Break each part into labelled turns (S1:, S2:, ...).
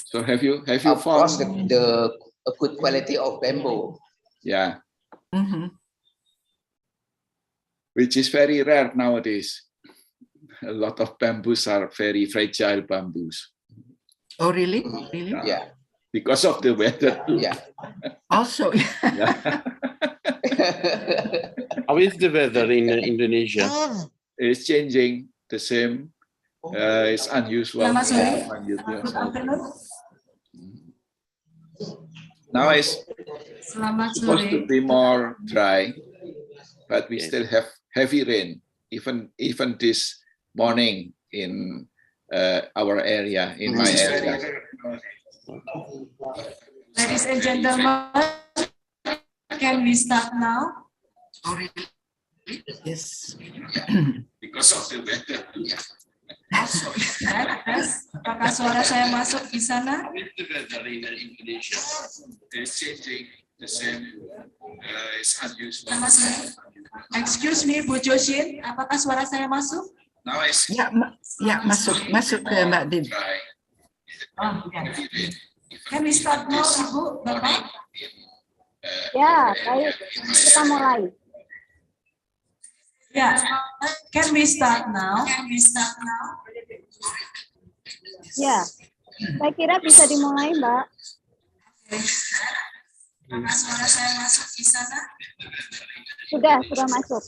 S1: So have you
S2: Of
S1: found
S2: course, the a good quality of bamboo?
S1: Yeah. Which is very rare nowadays. A lot of bamboos are very fragile bamboos.
S3: Oh, really? Really?
S2: Yeah.
S1: Because of the weather too.
S2: Yeah.
S3: Also,
S1: Yeah.
S4: How is the weather in Indonesia?
S1: It's changing. The same. It's unusual.
S5: Selamat sore.
S1: Now it's
S5: Selamat
S1: supposed to
S5: sore.
S1: be more dry, but we still have heavy rain. Even this morning in our area, in my area.
S5: Ladies and gentlemen, can we start now?
S3: oh, really? Yes.
S1: Because of the weather.
S5: Yes. Apakah suara saya masuk di sana?
S4: How is the weather in Indonesia?
S1: It's changing. The same. It's unusual.
S5: Selamat sore. Excuse me, Bu Joshin, apakah suara saya masuk?
S1: Now it's
S3: Ya, masuk ke Mbak Dewi.
S1: dry.
S5: Oh, ya. Can we start now, Ibu, Bapak?
S6: Ya, baik. Kita mulai.
S5: Ya. Can we start now?
S6: Ya, saya kira bisa dimulai, Mbak.
S5: Apakah suara saya masuk di sana?
S6: Sudah masuk.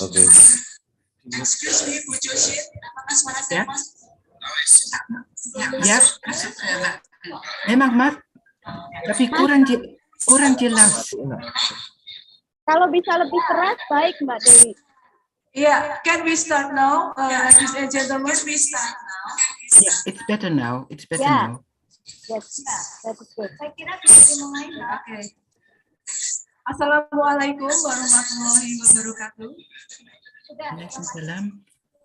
S4: Okay.
S5: Excuse me, Bu Joshin, apakah suara saya
S3: Ya.
S5: masuk?
S3: Ya, masuk ke Mbak. Memang, Mak. Tapi kurang jelas.
S6: Kalau bisa lebih keras, baik, Mbak Dewi.
S5: Yeah, can we start now, ladies and gentlemen? We start now.
S3: Yeah, it's better now. It's better
S6: Yeah.
S3: now.
S6: Yes, that is good.
S5: Saya kira bisa dimulai, Mbak. Oke. Assalamualaikum warahmatullahi wabarakatuh.
S3: Waalaikumsalam.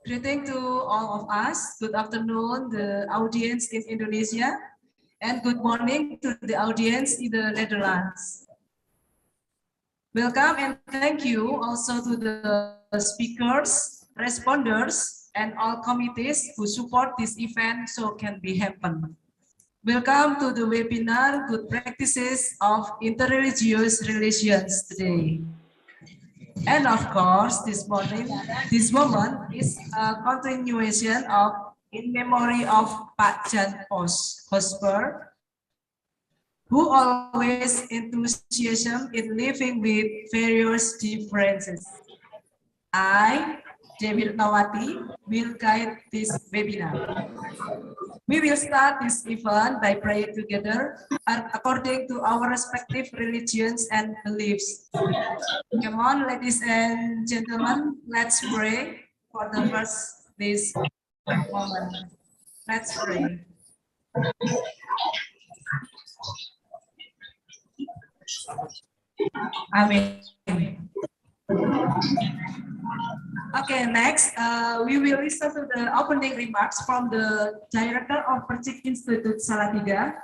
S5: Greeting to all of us. Good afternoon, the audience in Indonesia, and good morning to the audience in the Netherlands. Welcome and thank you also to the speakers, responders, and all committees who support this event so can be happen. Welcome to the webinar Good Practices of Interreligious Relations today. And of course, this moment is a continuation of in memory of Pak Jan Post Hosper, who always enthusiasm in living with various differences. I, Dewi Tawati, will guide this webinar. We will start this event by praying together according to our respective religions and beliefs. Come on, ladies and gentlemen, let's pray for the first this moment. Let's pray. Amen. Okay, next, we will listen to the opening remarks from the Director of Percik Institute Salatiga.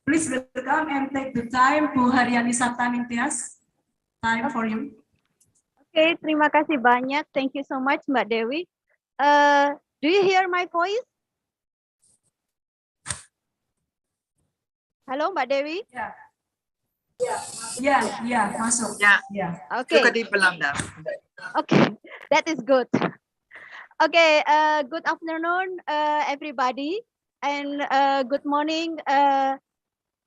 S5: Please welcome and take the time, Bu Haryani Saptaningtyas. Time for you.
S6: Oke, terima kasih banyak. Thank you so much, Mbak Dewi. Do you hear my voice? Halo, Mbak Dewi?
S5: Ya, masuk.
S3: Ya.
S6: Oke.
S3: Suka di Belanda.
S6: Okay, that is good. Okay, good afternoon, everybody, and good morning,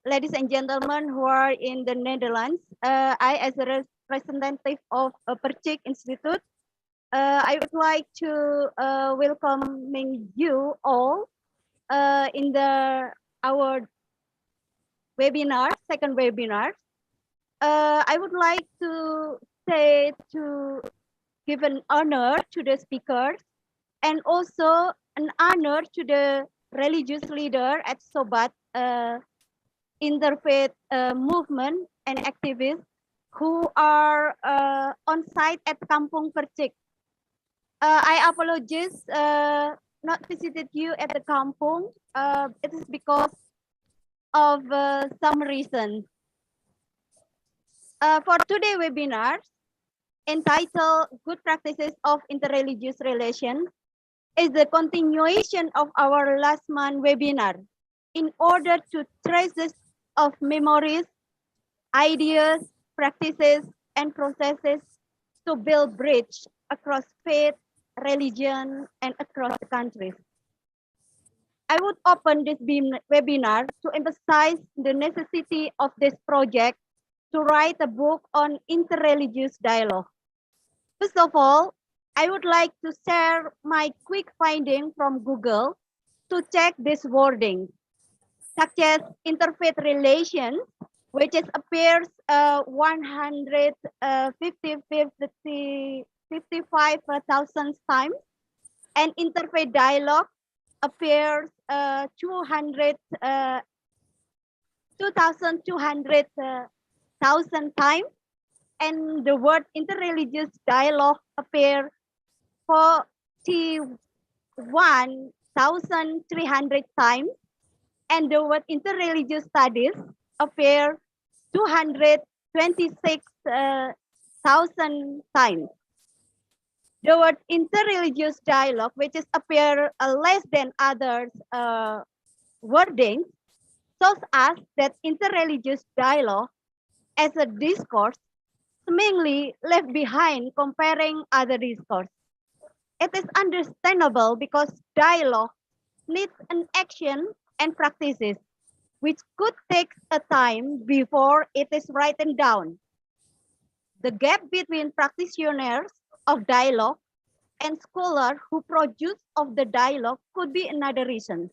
S6: ladies and gentlemen who are in the Netherlands. I, as a representative of Percik Institute, I would like to welcoming you all in our webinar, second webinar. I would like to give an honor to the speakers and also an honor to the religious leader at Sobat, interfaith movement and activists who are on site at Kampung Percik. I apologize not visited you at the Kampung. It is because of some reason. For today's webinar, entitled Good Practices of Interreligious Relations, is the continuation of our last month webinar in order to traces of memories, ideas, practices, and processes to build bridge across faith, religion, and across the countries. I would open this webinar to emphasize the necessity of this project to write a book on interreligious dialogue. First of all, I would like to share my quick finding from Google to check this wording, such as interfaith relations, which is appears 55,000 times, and interfaith dialogue appears 2,200,000 times, and the word interreligious dialogue appears 41,300 times, and the word interreligious studies appear 226,000 times. The word interreligious dialogue, which is appear less than others wordings, shows us that interreligious dialogue as a discourse seemingly left behind comparing other discourse. It is understandable because dialogue needs an action and practices, which could take a time before it is written down. The gap between practitioners of dialogue and scholars who produce of the dialogue could be another reason.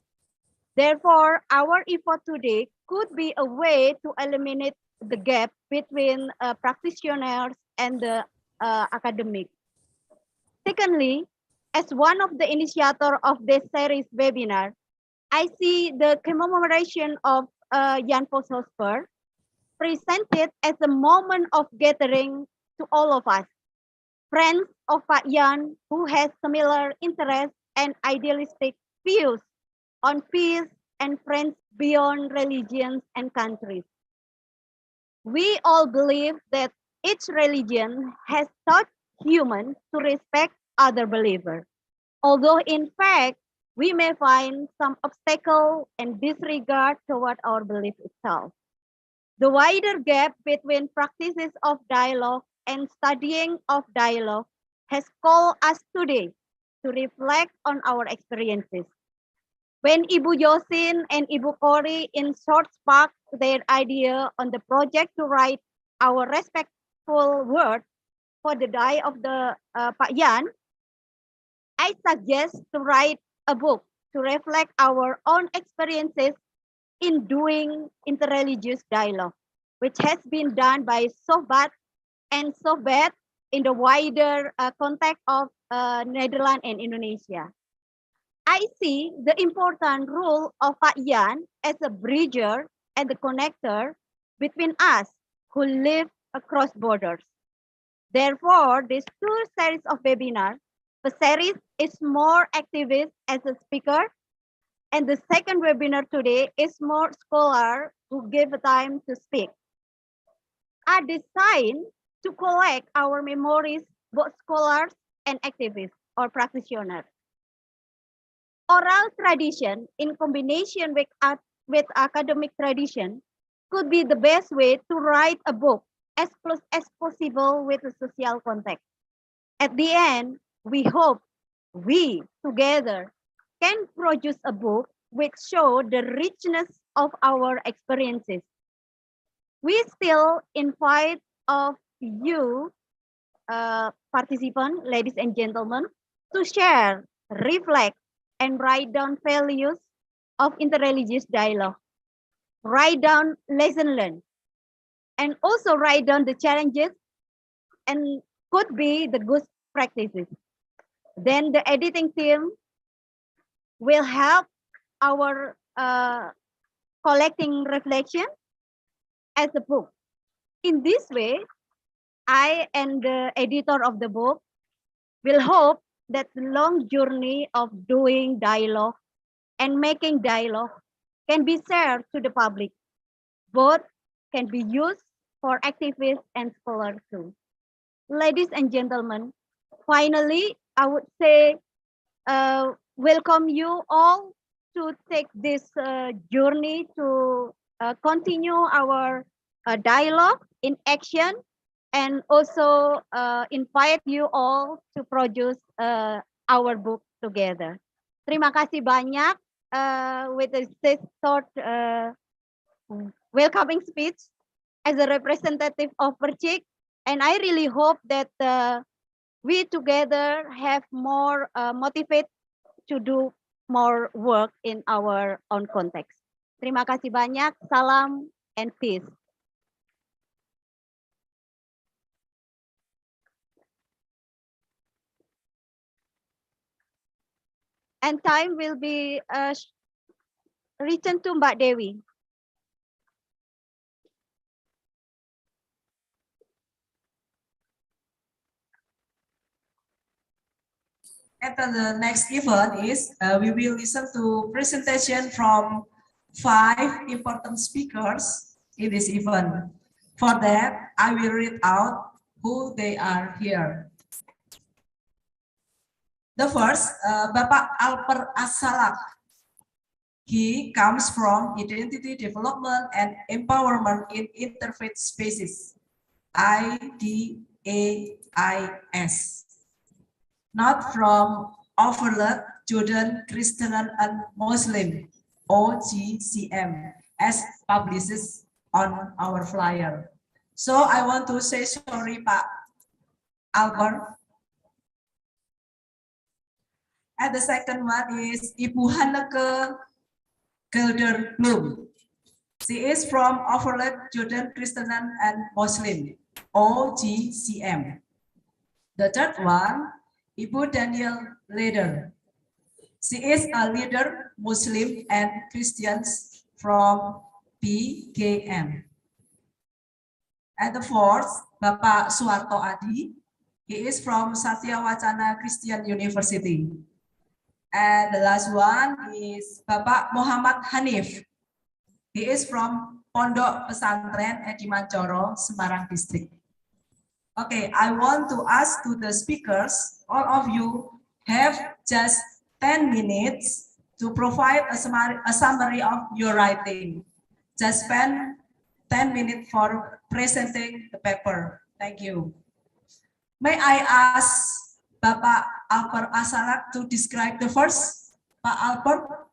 S6: Therefore, our effort today could be a way to eliminate the gap between practitioners and the academic. Secondly, as one of the initiator of this series webinar, I see the commemoration of Jan Post Hosper presented as a moment of gathering to all of us, friends of Pak Jan who has similar interests and idealistic views on peace and friends beyond religions and countries. We all believe that each religion has taught humans to respect other believers, although in fact, we may find some obstacle and disregard toward our belief itself. The wider gap between practices of dialogue and studying of dialogue has called us today to reflect on our experiences. When Ibu Yosin and Ibu Kori in short sparked their idea on the project to write our respectful word for the die of the Pak Jan, I suggest to write a book to reflect our own experiences in doing interreligious dialogue, which has been done by Sobat and Sobat in the wider context of Netherlands and Indonesia. I see the important role of Pak Jan as a bridger and the connector between us who live across borders. Therefore, these two series of webinars, the series is more activist as a speaker, and the second webinar today is more scholar who give time to speak, are designed to collect our memories, both scholars and activists or practitioners. Oral tradition in combination with academic tradition could be the best way to write a book as close as possible with the social context. At the end, we hope we together can produce a book which show the richness of our experiences. We still invite of you participants, ladies and gentlemen, to share, reflect, and write down values of interreligious dialogue. Write down lesson learned, and also write down the challenges and could be the good practices. Then the editing team will help our collecting reflection as a book. In this way, I and the editor of the book will hope that the long journey of doing dialogue and making dialogue can be shared to the public. Both can be used for activists and scholars too. ladies and gentlemen, finally, I would say welcome you all to take this journey to continue our dialogue in action, and also invite you all to produce our book together. Terima kasih banyak with this short welcoming speech as a representative of Perjalanan, and I really hope that we together have more motivate to do more work in our own context. Terima kasih banyak. Salam and peace. And time will be returned to Mbak Dewi.
S5: And the next event is we will listen to presentation from 5 important speakers in this event. For that, I will read out who they are here. The first, Bapak Alper Asalak. He comes from Identity Development and Empowerment in Interfaith Spaces, IDAIS. Not from Overlook, Jordan, Christian and Muslim, OGCM, as published on our flyer. So I want to say sorry, Pak Albert. And the second one is Ibu Hanneke Gelderblom. She is from Overlook, Jordan, Christian and Muslim, OGCM. The third one, Ibu Daniel Leder. She is a leader, Muslim and Christians from PKM. And the fourth, Bapak Suwarto Adi. He is from Satya Wacana Christian University. And the last one is Bapak Muhammad Hanif. He is from Pondok Pesantren Edi Mancoro, Semarang District. Okay, I want to ask to the speakers, all of you have just 10 minutes to provide a summary of your writing. Just spend 10 minutes for presenting the paper. Thank you. May I ask Bapak Alper Asalak to describe the first? Pak Alper.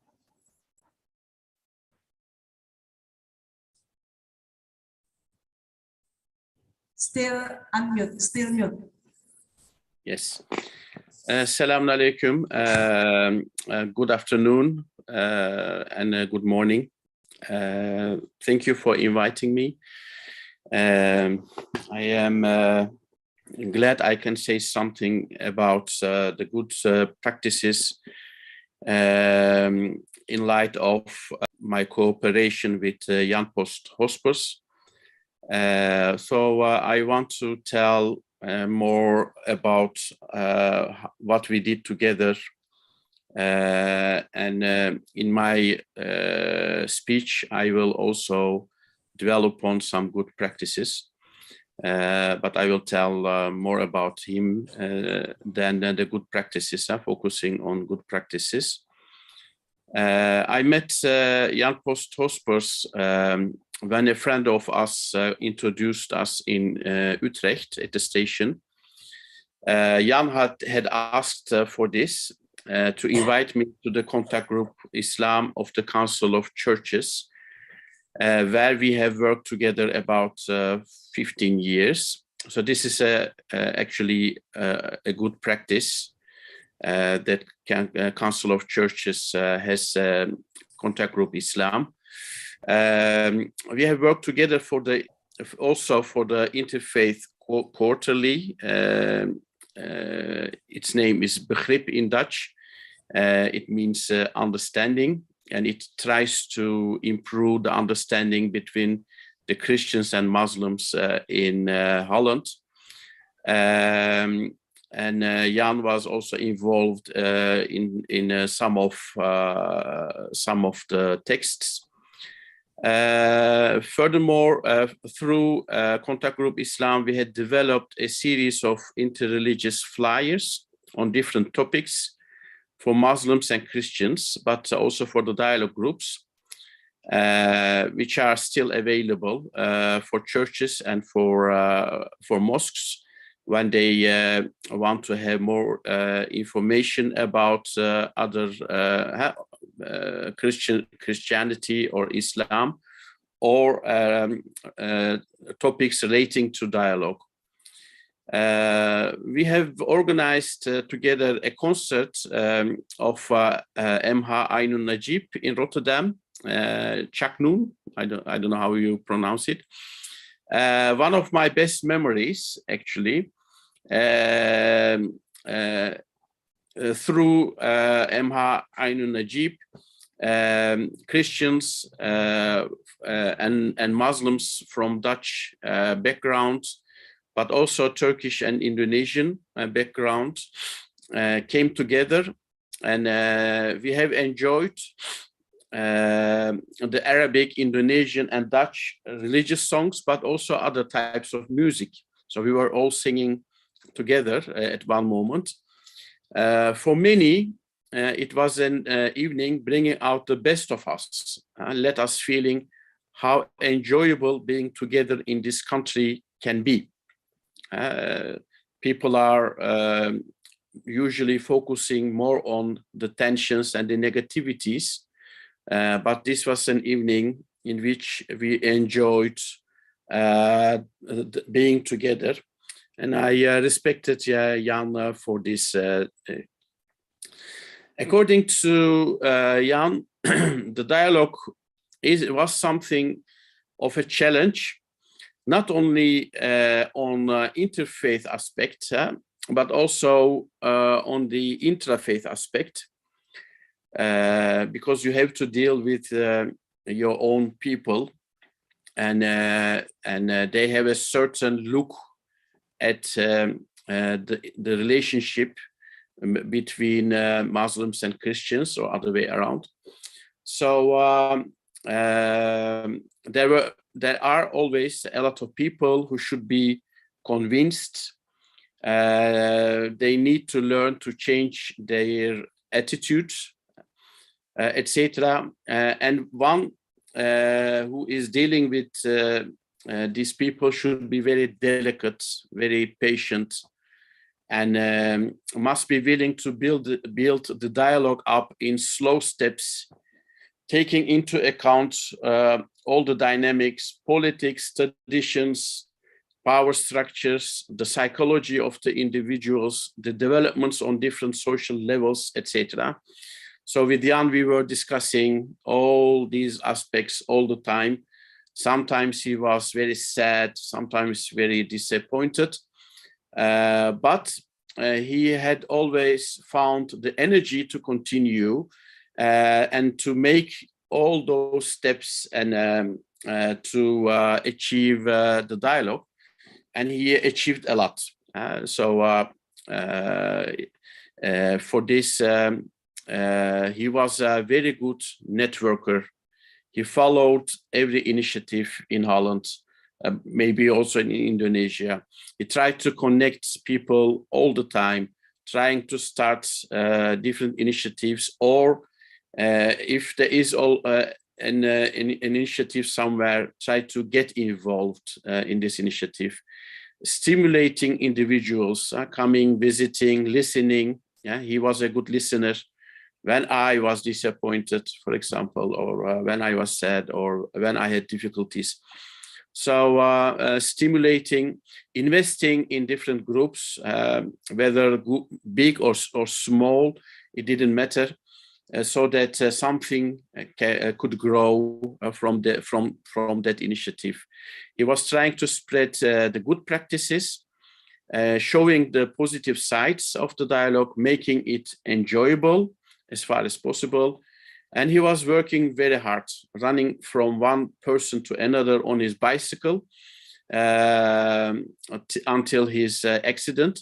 S5: Still unmute, still mute.
S4: Yes. Assalamu alaikum. Good afternoon and good morning. Thank you for inviting me. I am glad I can say something about the good practices in light of my cooperation with Jan Post Hosper. So I want to tell more about what we did together, and in my speech I will also develop on some good practices, but I will tell more about him than the good practices, focusing on good practices. I met Jan Post Hosper when a friend of us introduced us in Utrecht at the station. Jan had asked for this, to invite me to the contact group Islam of the Council of Churches, where we have worked together about 15 years. So this is actually a good practice that Council of Churches has contact group Islam. We have worked together also for the Interfaith Quarterly. Its name is Begrip in Dutch. It means understanding, and it tries to improve the understanding between the Christians and Muslims in Holland. And Jan was also involved in some of the texts. Furthermore, through Contact Group Islam, we had developed a series of interreligious flyers on different topics for Muslims and Christians, but also for the dialogue groups, which are still available for churches and for mosques when they want to have more information about other Christianity or Islam, or topics relating to dialogue. We have organized together a concert of Emha Aynun Najib in Rotterdam, Chaknoon, I don't know how you pronounce it. One of my best memories, actually, through Emha Aynun Najib, Christians and Muslims from Dutch background, but also Turkish and Indonesian background came together, and we have enjoyed the Arabic, Indonesian, and Dutch religious songs, but also other types of music. So we were all singing together at one moment. For many, it was an evening bringing out the best of us, let us feeling how enjoyable being together in this country can be. People are usually focusing more on the tensions and the negativities, but this was an evening in which we enjoyed being together. And I respected Jan for this. According to Jan, the dialogue was something of a challenge, not only on interfaith aspect, but also on the intrafaith aspect, because you have to deal with your own people, and they have a certain look at the relationship between Muslims and Christians, or other way around. So there are always a lot of people who should be convinced. They need to learn to change their attitudes, etc. And one who is dealing with these people should be very delicate, very patient, and must be willing to build the dialogue up in slow steps, taking into account all the dynamics, politics, traditions, power structures, the psychology of the individuals, the developments on different social levels, etc. So with Jan, we were discussing all these aspects all the time. Sometimes he was very sad, sometimes very disappointed, but he had always found the energy to continue and to make all those steps and to achieve the dialogue. And he achieved a lot. For this, he was a very good networker. He followed every initiative in Holland, maybe also in Indonesia. He tried to connect people all the time, trying to start different initiatives, or if there is an initiative somewhere, try to get involved in this initiative, stimulating individuals, coming, visiting, listening. Yeah, he was a good listener. When I was disappointed, for example, or when I was sad, or when I had difficulties. So stimulating, investing in different groups, whether big or small, it didn't matter, so that something could grow from that initiative. He was trying to spread the good practices, showing the positive sides of the dialogue, making it enjoyable as far as possible. And he was working very hard, running from one person to another on his bicycle until his accident.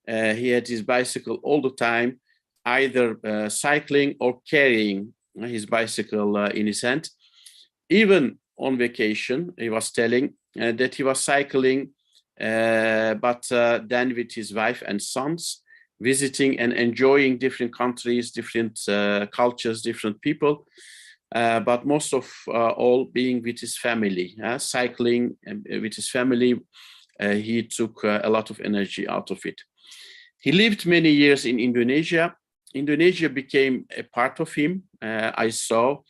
S4: He had his bicycle all the time, either cycling or carrying his bicycle in his hand. even on vacation, he was telling that he was cycling, but then with his wife and sons, visiting and enjoying different countries, different cultures, different people, but most of all being with his family, cycling with his family. He took a lot of energy out of it. He lived many years in Indonesia. Indonesia became a part of him, I saw.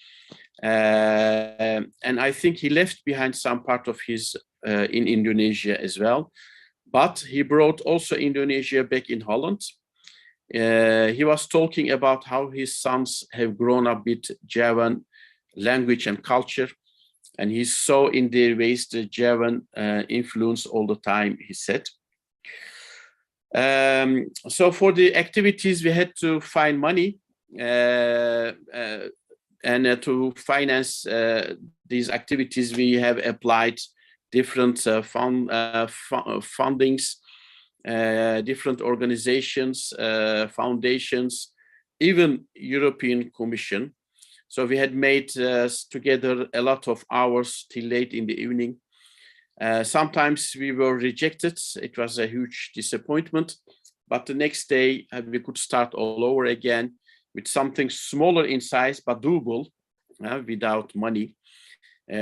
S4: And I think he left behind some part of his in Indonesia as well. But he brought also Indonesia back in Holland. He was talking about how his sons have grown up with Javan language and culture. And he saw in their ways the Javan influence all the time, he said. So for the activities, we had to find money and to finance these activities. We have applied different fundings, different organizations, foundations, even European Commission. So we had made together a lot of hours till late in the evening. Sometimes we were rejected. It was a huge disappointment. But the next day we could start all over again with something smaller in size but doable without money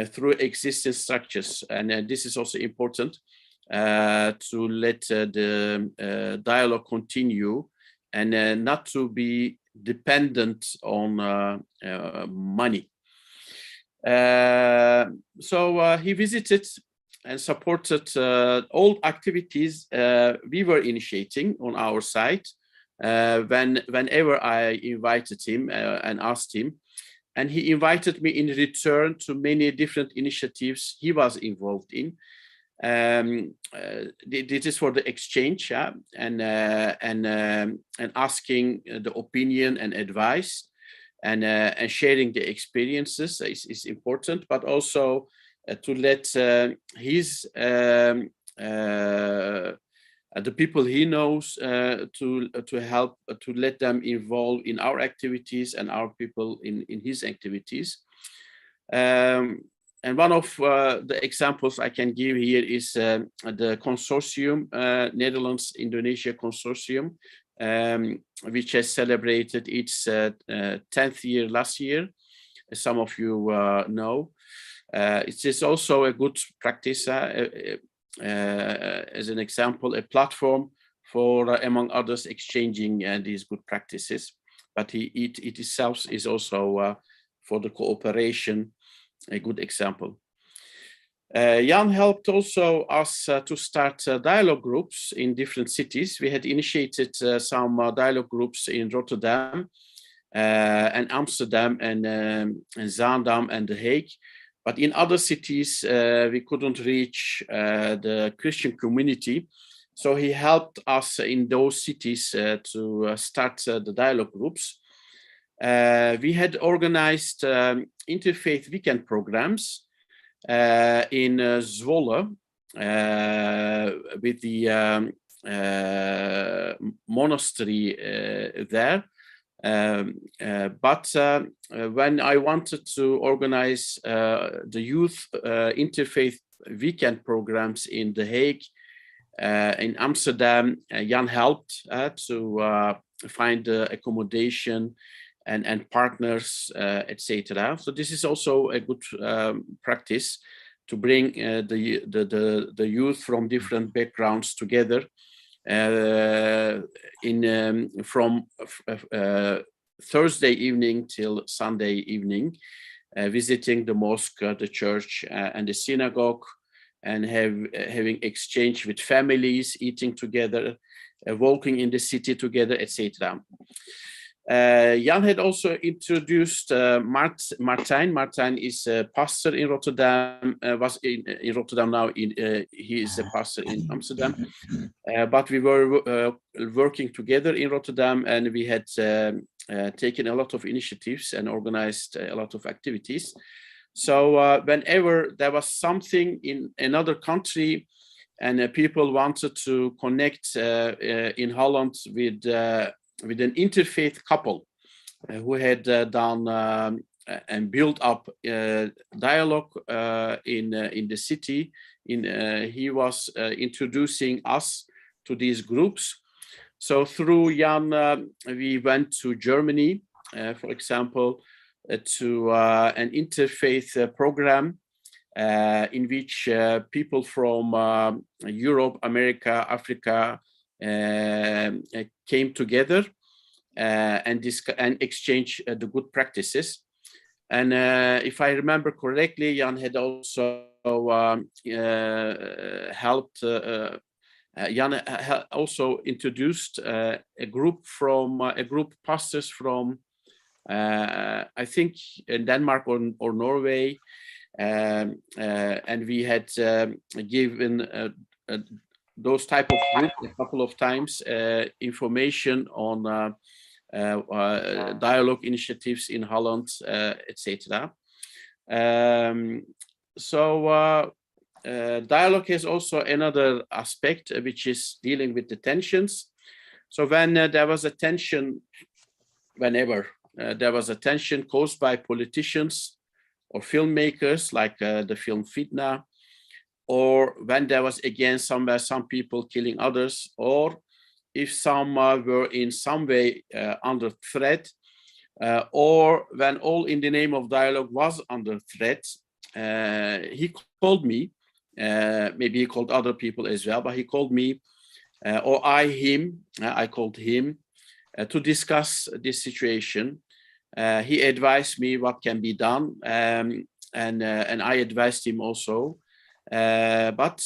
S4: through existing structures. And this is also important to let the dialogue continue and not to be dependent on money. So he visited and supported all activities we were initiating on our side whenever I invited him and asked him. And he invited me in return to many different initiatives he was involved in. This is for the exchange and asking the opinion and advice and sharing the experiences is important, but also to let his the people he knows to help to let them involve in our activities and our people in his activities. And one of the examples I can give here is the consortium, Netherlands-Indonesia consortium, which has celebrated its 10th year last year, as some of you know. It is also a good practice, as an example, a platform for, among others, exchanging these good practices. But it itself is also for the cooperation a good example. Jan helped also us to start dialogue groups in different cities. We had initiated some dialogue groups in Rotterdam and Amsterdam and Zaandam and The Hague. But in other cities, we couldn't reach the Christian community. So he helped us in those cities to start the dialogue groups. We had organized interfaith weekend programs in Zwolle with the monastery there. But when I wanted to organize the youth interfaith weekend programs in The Hague, in Amsterdam, Jan helped to find accommodation and partners, etc. So this is also a good practice to bring the youth from different backgrounds together from Thursday evening till Sunday evening, visiting the mosque, the church, and the synagogue, and having exchange with families, eating together, walking in the city together, etc. Jan had also introduced Martijn. Martijn is a pastor in Rotterdam, was in Rotterdam now, he is a pastor in Amsterdam. But we were working together in Rotterdam, and we had taken a lot of initiatives and organized a lot of activities. So whenever there was something in another country and people wanted to connect in Holland with an interfaith couple who had done and build up dialogue in the city. He was introducing us to these groups. So through Jan, we went to Germany, for example, to an interfaith program in which people from Europe, America, Africa came together and exchange the good practices. And if I remember correctly, Jan had also helped. Jan also introduced a group pastors from I think in Denmark or Norway, and we had given those type of groups a couple of times information on dialogue initiatives in Holland, etc. Dialogue has also another aspect, which is dealing with the tensions. So when there was a tension, whenever there was a tension caused by politicians or filmmakers, like the film Fitna, or when there was again somewhere some people killing others, or if some were in some way under threat, or when all in the name of dialogue was under threat, he called me, maybe he called other people as well, but he called me, or I called him to discuss this situation. He advised me what can be done, and I advised him also. But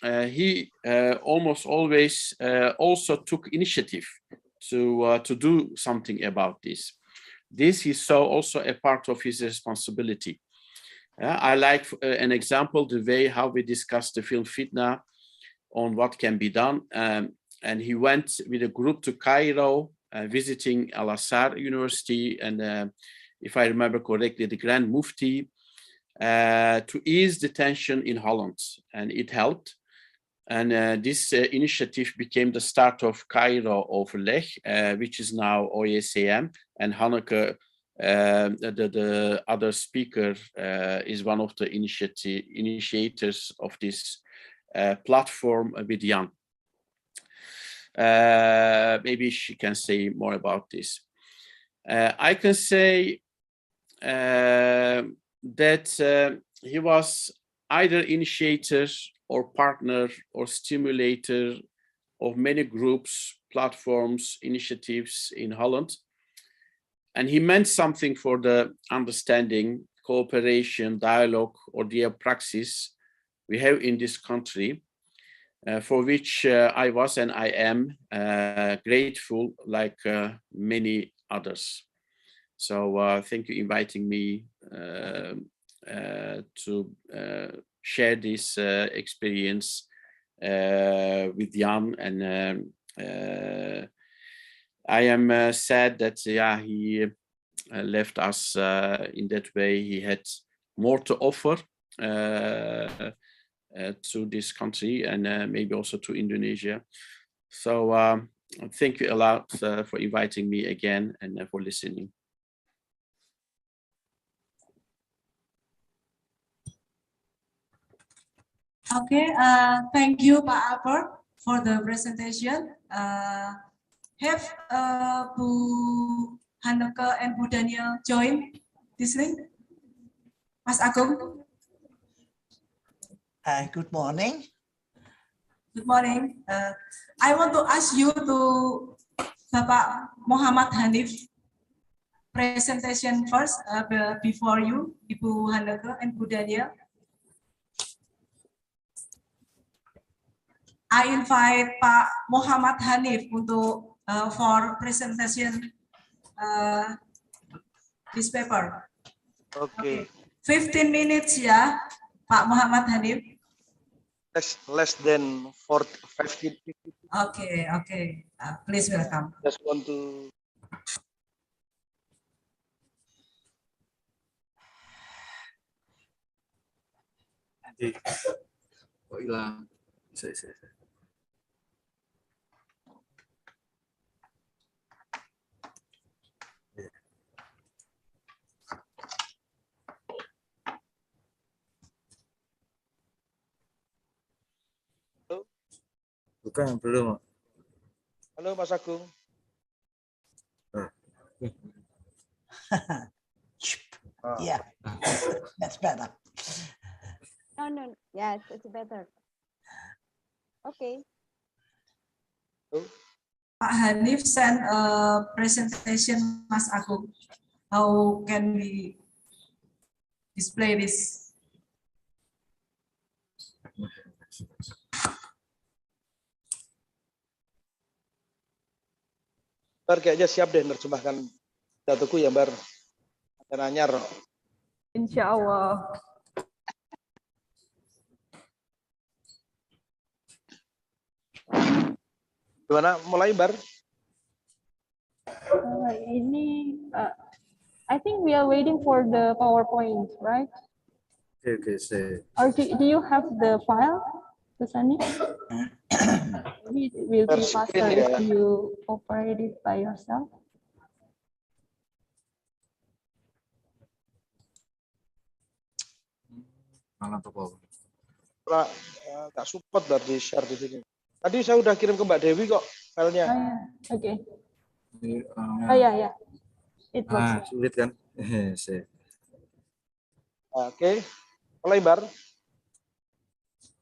S4: he almost always also took initiative to do something about this. This he saw also a part of his responsibility. I like an example, the way how we discussed the film Fitna on what can be done. And he went with a group to Cairo, visiting Al-Azhar University, and if I remember correctly, the Grand Mufti, to ease the tension in Holland, and it helped. And this initiative became the start of Cairo Overleg, which is now OECM, and Hanneke, the other speaker, is one of the initiators of this platform with Jan. Maybe she can say more about this. I can say that he was either initiator or partner or stimulator of many groups, platforms, initiatives in Holland. And he meant something for the understanding, cooperation, dialogue, or the praxis we have in this country, for which I was and I am grateful, like many others. So thank you for inviting me to share this experience with Jan. And I am sad that he left us in that way. He had more to offer to this country and maybe also to Indonesia. So thank you a lot for inviting me again and for listening.
S5: Okay, thank you, Pak Albert, for the presentation. Have Bu Hanneke and Bu Daniel join this link? Mas Agung?
S7: Good morning.
S5: Good morning. I want to ask you to Bapak Muhammad Hanif presentation first before you, Ibu Hanneke and Bu Daniel. I invite Pak Muhammad Hanif untuk for presentation this paper.
S8: Okay.
S5: 15 minutes ya, Pak Muhammad Hanif.
S8: Less than 45 minutes.
S5: Okay. Please welcome.
S8: Just want to.
S1: Kok hilang? Saya.
S7: Bukan, belum.
S8: Halo Mas Agung.
S9: Yeah, that's better.
S6: No. Yes, it's better. Okay.
S5: Pak Hanif sent a presentation, Mas Agung. How can we display this?
S8: Bar kayaknya siap deh menerjemahkan datuku ya Bar. Nanyar.
S10: Insya Allah.
S8: Gimana? Mulai Bar?
S10: I think we are waiting for the PowerPoint, right?
S7: Okay, say.
S10: Or do you have the file, Susani? Maybe it will be faster if you operate it by yourself.
S8: Nggak support Bar di share di sini. Tadi saya udah kirim ke Mbak Dewi kok filenya.
S10: Oke. Ya. It works.
S7: Sulit kan?
S8: Oke. Mulai Bar.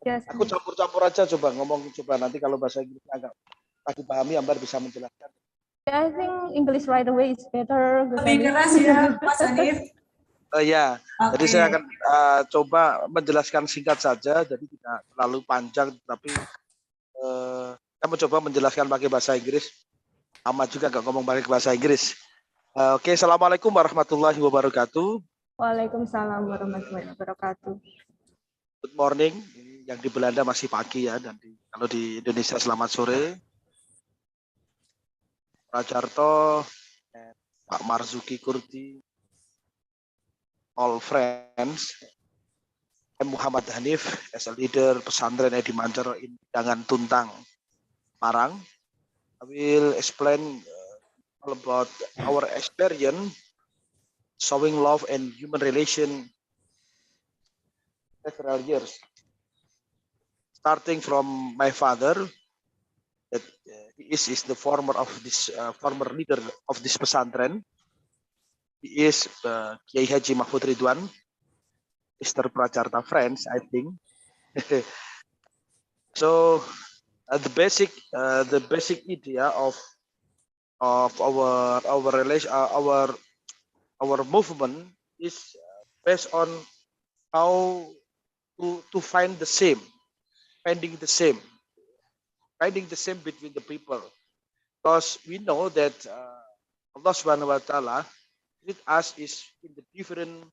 S10: Yes.
S8: Aku campur-campur aja coba ngomong nanti kalau bahasa Inggris agak dipahami Ambar bisa menjelaskan.
S10: Yeah, I think English right away is better.
S5: Lebih keras ya, Mas Hanif.
S8: Ya,
S5: Okay.
S8: jadi saya akan coba menjelaskan singkat saja, jadi tidak terlalu panjang, tapi saya mencoba menjelaskan pakai bahasa Inggris. Sama juga nggak ngomong pakai bahasa Inggris. Oke, Assalamualaikum warahmatullahi wabarakatuh.
S10: Waalaikumsalam warahmatullahi wabarakatuh.
S8: Good morning, yang di Belanda masih pagi ya, dan kalau di Indonesia selamat sore. Prajarto, Pak Marzuki Kurdi, all friends. I'm Muhammad Hanif as a leader pesantren Edi Manjaro in Dangan Tuntang, Parang. I will explain all about our experience showing love and human relation several years. Starting from my father, that he is the former leader of this pesantren. He is Kiai Haji Mahfud Ridwan, Mr. Prajarta friends, I think. So the basic idea of our relation, our movement is based on how to finding the same between the people, because we know that Allah Subhanahu Wa Taala with us is in the different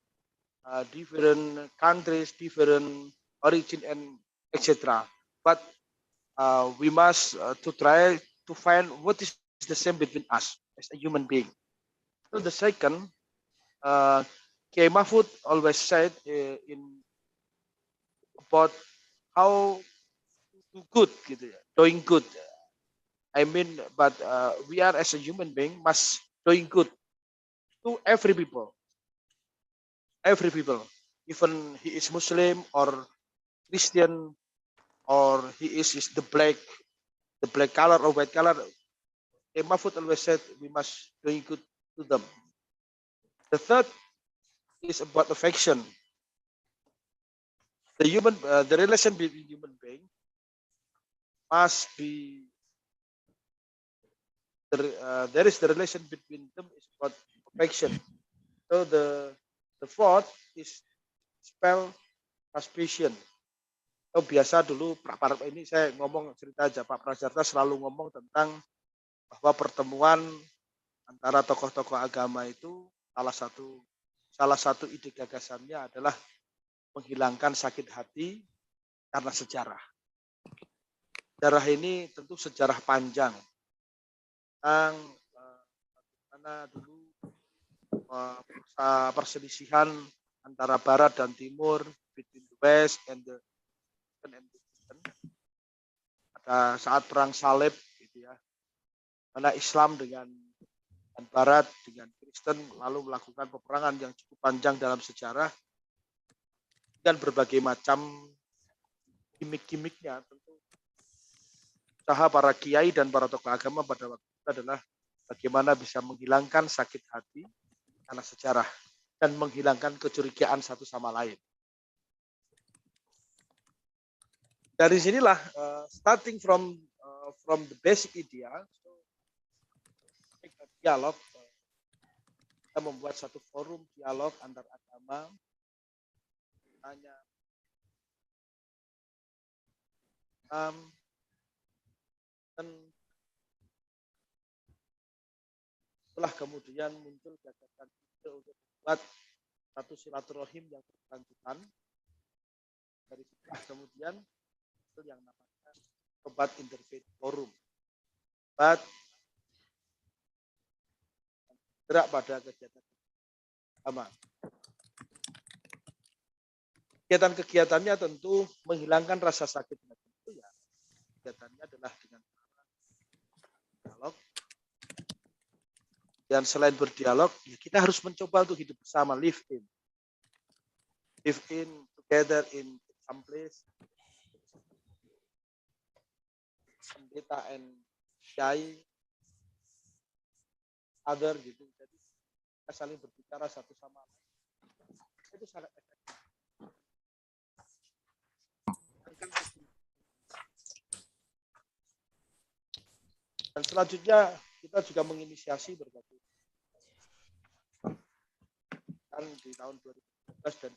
S8: countries, different origin, and etc. But we must to try to find what is the same between us as a human being. So the second, Kiai Mahfud always said in about how to good, gitu ya, doing good. I mean, but we are as a human being must doing good to every people, even he is Muslim or Christian, or he is the black color or white color. Mahfud always said we must doing good to them. The third is about affection. The relation between human being must be there is the relation between them is about affection. So the fourth is spell suspicion. Oh, biasa dulu ini saya ngomong cerita aja, Pak Prajarta selalu ngomong tentang bahwa pertemuan antara tokoh-tokoh agama itu salah satu ide gagasannya adalah menghilangkan sakit hati karena sejarah. Sejarah ini tentu sejarah panjang tentang bagaimana dulu perselisihan antara Barat dan Timur, between the West and the Eastern, pada saat perang salib, gitu ya, mana Islam dengan Barat dengan Kristen lalu melakukan peperangan yang cukup panjang dalam sejarah dan berbagai macam gimmick-gimmicknya tentu usaha para kiai dan para tokoh agama pada waktu itu adalah bagaimana bisa menghilangkan sakit hati karena sejarah dan menghilangkan kecurigaan satu sama lain. Dari sinilah starting from the basic idea, dialog, kita membuat satu forum dialog antar agama, tanya, dan setelah kemudian muncul gagasan untuk membuat satu silaturahim yang berkelanjutan. Dari setelah kemudian itu yang namanya Sobat Interfaith Forum. Sobat gerak pada kegiatan agama. Kegiatan-kegiatannya tentu menghilangkan rasa sakit hati itu ya. Kegiatannya adalah dengan dialog. Dan selain berdialog, ya kita harus mencoba untuk hidup bersama, live in together in some place. Pendeta and kiai, other gitu. Jadi kita saling berbicara satu sama lain. Itu sangat efektif. Dan selanjutnya kita juga menginisiasi berbagai kan di tahun 2012 dan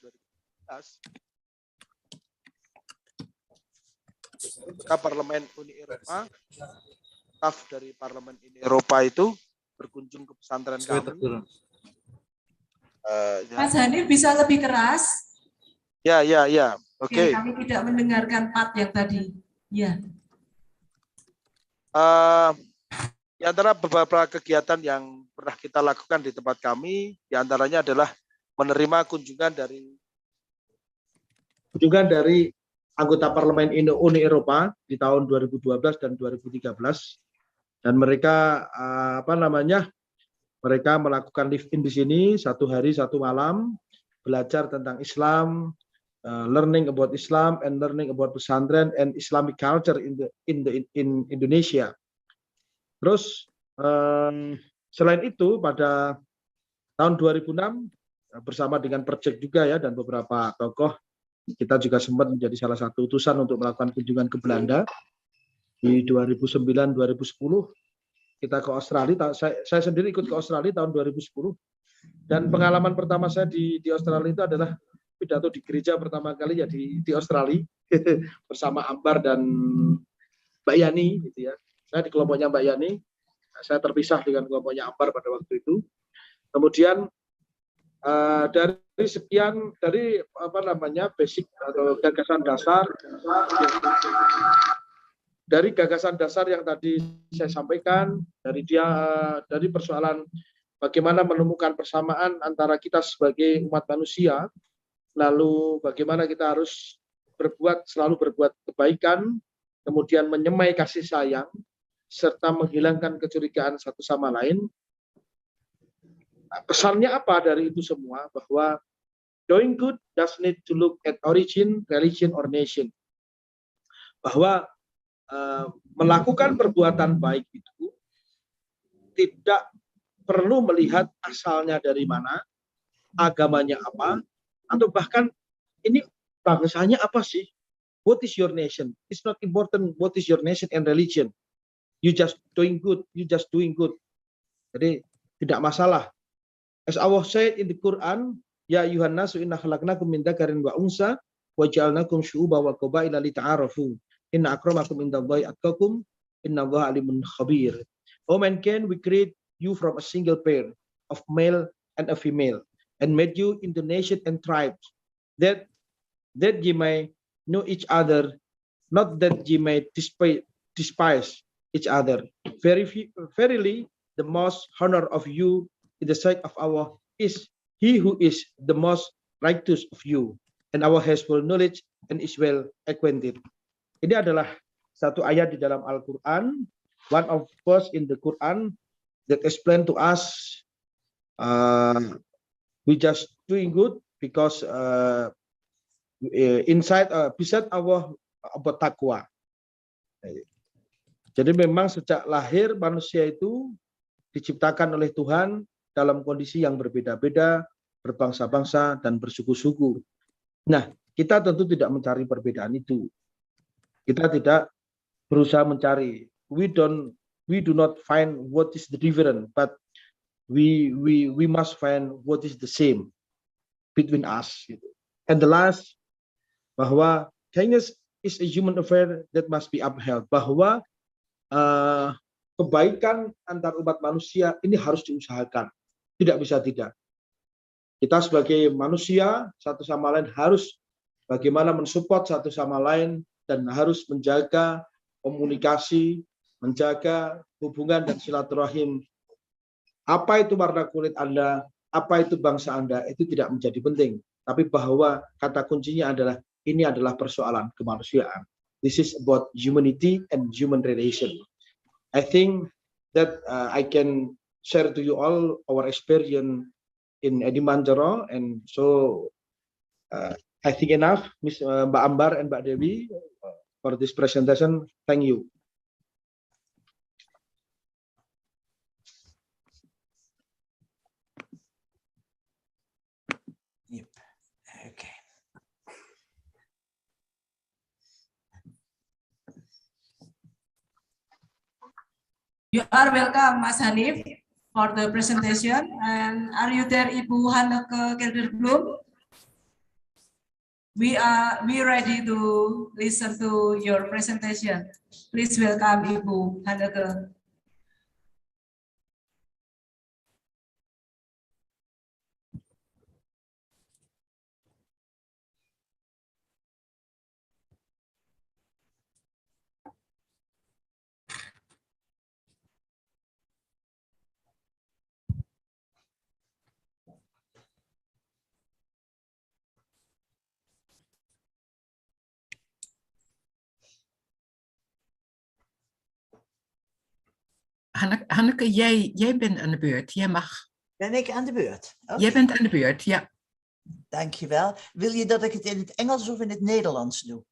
S8: 2014 Parlemen Uni Eropa, staf dari Parlemen Uni Eropa itu berkunjung ke pesantren kami.
S5: Mas Hanif bisa lebih keras?
S8: Ya. Oke.
S5: Kami tidak mendengarkan part yang tadi. Ya.
S8: Di antara beberapa kegiatan yang pernah kita lakukan di tempat kami, di antaranya adalah menerima kunjungan dari anggota Parlemen Uni Eropa di tahun 2012 dan 2013, dan mereka mereka melakukan live-in di sini 1 hari 1 malam, belajar tentang Islam, learning about Islam and learning about pesantren and Islamic culture in Indonesia. Terus selain itu pada tahun 2006 bersama dengan Perjalanan juga ya dan beberapa tokoh, kita juga sempat menjadi salah satu utusan untuk melakukan kunjungan ke Belanda di 2009-2010. Kita ke Australia, saya sendiri ikut ke Australia tahun 2010. Dan pengalaman pertama saya di Australia itu adalah pidato di gereja pertama kali ya di Australia bersama Ambar dan Mbak Yani gitu ya. Saya di kelompoknya Mbak Yani, saya terpisah dengan kelompoknya Ambar pada waktu itu. Kemudian dari basic atau gagasan dasar, dari gagasan dasar yang tadi saya sampaikan, dari persoalan bagaimana menemukan persamaan antara kita sebagai umat manusia, lalu bagaimana kita harus selalu berbuat kebaikan, kemudian menyemai kasih sayang, serta menghilangkan kecurigaan satu sama lain. Pesannya apa dari itu semua? Bahwa doing good does need to look at origin, religion, or nation. Bahwa melakukan perbuatan baik itu tidak perlu melihat asalnya dari mana, agamanya apa, atau bahkan ini bangsanya apa sih? What is your nation? It's not important what is your nation and religion. You just doing good. Jadi tidak masalah. As Allah said in the Quran, ya ayuhan nasu inna khalaqnakum min dzakarin wa unsa wa ja'alnakum syu'uban wa qabaila lita'arafu. Inna akramakum indallahi atqakum, innallaha alimun khabir. O mankind, we create you from a single pair of male and a female, and made you into nation and tribes, that ye may know each other, not that ye may despise each other. Verily, the most honor of you in the sight of Allah is he who is the most righteous of you, and Allah has full knowledge and is well acquainted. Ini adalah satu ayat di dalam Al-Quran, one of verse in the Quran that explain to us we just doing good because beside Allah about taqwa. Jadi memang sejak lahir manusia itu diciptakan oleh Tuhan dalam kondisi yang berbeda-beda, berbangsa-bangsa dan bersuku-suku. Nah, kita tentu tidak mencari perbedaan itu. Kita tidak berusaha mencari. We do not find what is the different, but we must find what is the same between us. And the last, bahwa kindness is a human affair that must be upheld. Bahwa kebaikan antar umat manusia ini harus diusahakan. Tidak bisa tidak. Kita sebagai manusia satu sama lain harus bagaimana mensupport satu sama lain dan harus menjaga komunikasi, menjaga hubungan dan silaturahim. Apa itu warna kulit Anda, apa itu bangsa Anda, itu tidak menjadi penting. Tapi bahwa kata kuncinya adalah ini adalah persoalan kemanusiaan. This is about humanity and human relation. I think that I can share to you all our experience in Edimanjaro, and so I think enough, Mbak Ambar and Mbak Dewi, for this presentation. Thank you.
S9: Yep. Okay.
S5: You are welcome, Mas Hanif, for the presentation. And are you there, Ibu Hanneke Kelderblom? We ready to listen to your presentation. Please welcome Ibu Hanneke.
S3: Hanneke, jij bent aan de beurt. Jij mag.
S9: Ben ik aan de beurt? Okay.
S3: Jij bent aan de beurt, ja.
S9: Dankjewel. Wil je dat ik het in het Engels of in het Nederlands doe?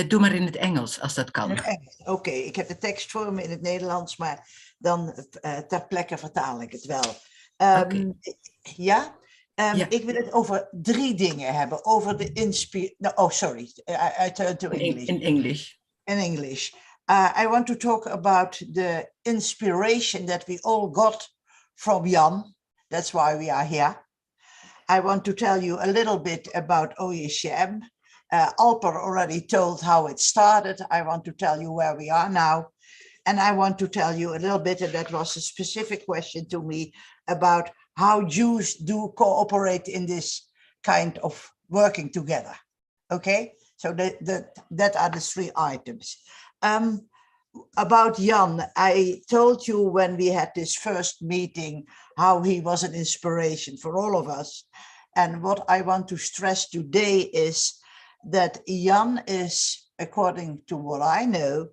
S3: Doe maar in het Engels, als dat kan.
S9: Oké, ik heb de tekst voor me in het Nederlands, maar dan ter plekke vertaal ik het wel. Ja? Ik wil het over 3 dingen hebben. Over de I turn to English.
S3: In English.
S9: In English. I want to talk about the inspiration that we all got from Jan. That's why we are here. I want to tell you a little bit about OESM. Alper already told how it started. I want to tell you where we are now. And I want to tell you a little bit, and that was a specific question to me, about how Jews do cooperate in this kind of working together. Okay, so that are the 3 items. About Jan, I told you when we had this first meeting how he was an inspiration for all of us. And what I want to stress today is that Jan is, according to what I know,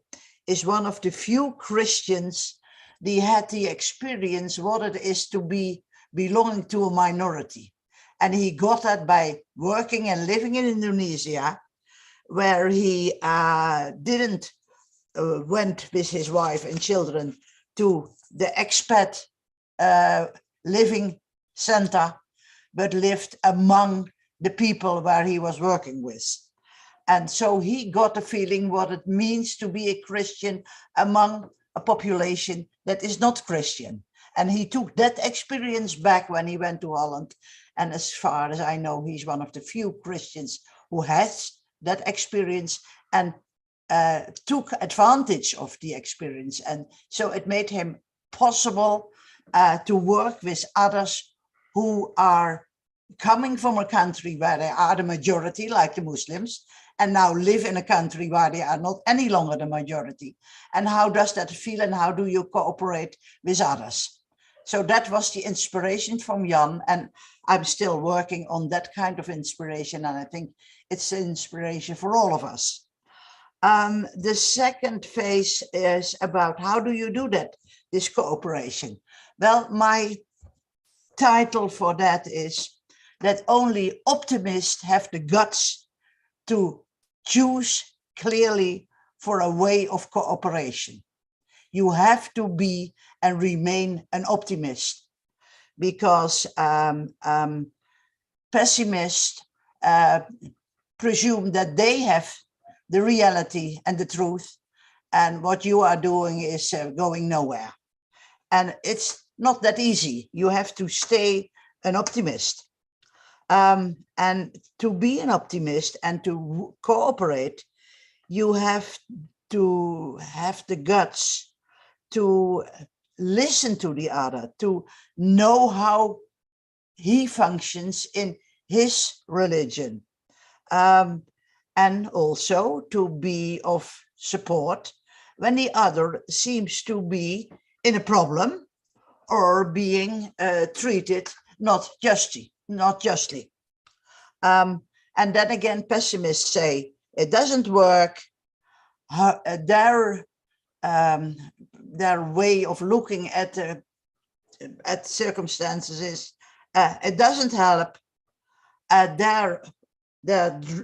S9: is one of the few Christians that had the experience what it is to be belonging to a minority. And he got that by working and living in Indonesia, where he didn't went with his wife and children to the expat living center, but lived among the people where he was working with. And so he got a feeling what it means to be a Christian among a population that is not Christian. And he took that experience back when he went to Holland. And as far as I know, he's one of the few Christians who has that experience and took advantage of the experience. And so it made him possible to work with others who are coming from a country where they are the majority, like the Muslims, and now live in a country where they are not any longer the majority. And how does that feel, and how do you cooperate with others? So that was the inspiration from Jan, and I'm still working on that kind of inspiration, and I think it's an inspiration for all of us. The second phase is about how do you do that, this cooperation? Well, my title for that is that only optimists have the guts to choose clearly for a way of cooperation. You have to be and remain an optimist, because pessimists presume that they have the reality and the truth, and what you are doing is going nowhere. And it's not that easy. You have to stay an optimist. And to be an optimist and to cooperate, you have to have the guts to listen to the other, to know how he functions in his religion, and also to be of support when the other seems to be in a problem or being treated not justly. And then again, pessimists say it doesn't work. Their way of looking at circumstances is it doesn't help. Their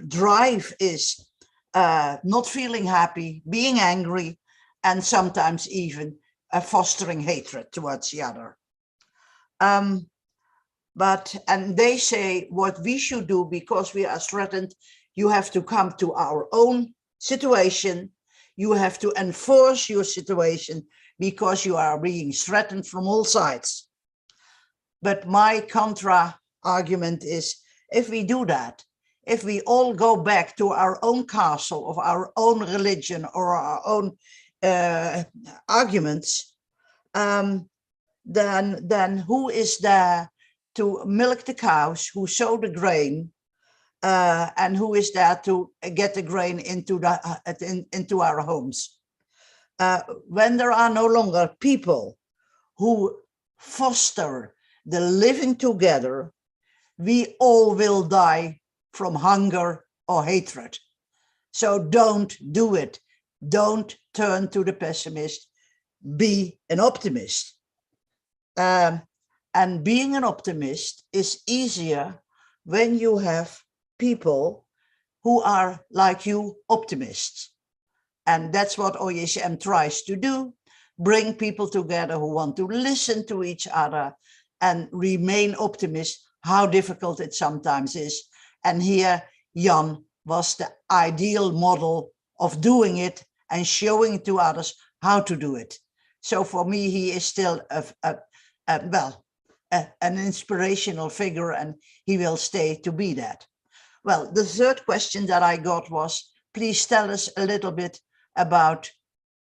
S9: drive is not feeling happy, being angry, and sometimes even fostering hatred towards the other. And they say what we should do, because we are threatened, you have to come to our own situation. You have to enforce your situation because you are being threatened from all sides. But my contra argument is, if we do that, if we all go back to our own castle of our own religion or our own arguments, then who is there to milk the cows, who sow the grain, and who is there to get the grain into our homes? When there are no longer people who foster the living together, we all will die from hunger or hatred. So don't do it. Don't turn to the pessimist. Be an optimist. And being an optimist is easier when you have people who are like you, optimists. And that's what OJCM tries to do, bring people together who want to listen to each other and remain optimists, how difficult it sometimes is. And here Jan was the ideal model of doing it and showing to others how to do it. So for me, he is still an inspirational figure, and he will stay to be that. Well, the third question that I got was, please tell us a little bit about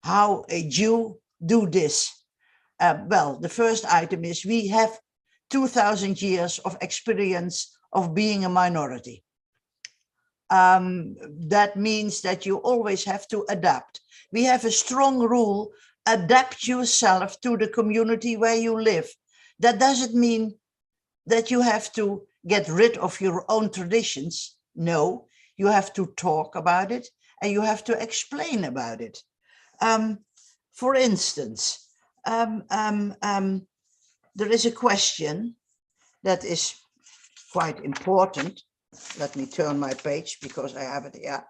S9: how a Jew do this. Well, the first item is we have 2000 years of experience of being a minority. That means that you always have to adapt. We have a strong rule, adapt yourself to the community where you live. That doesn't mean that you have to get rid of your own traditions. No, you have to talk about it and you have to explain about it. For instance, there is a question that is quite important. Let me turn my page because I have it here.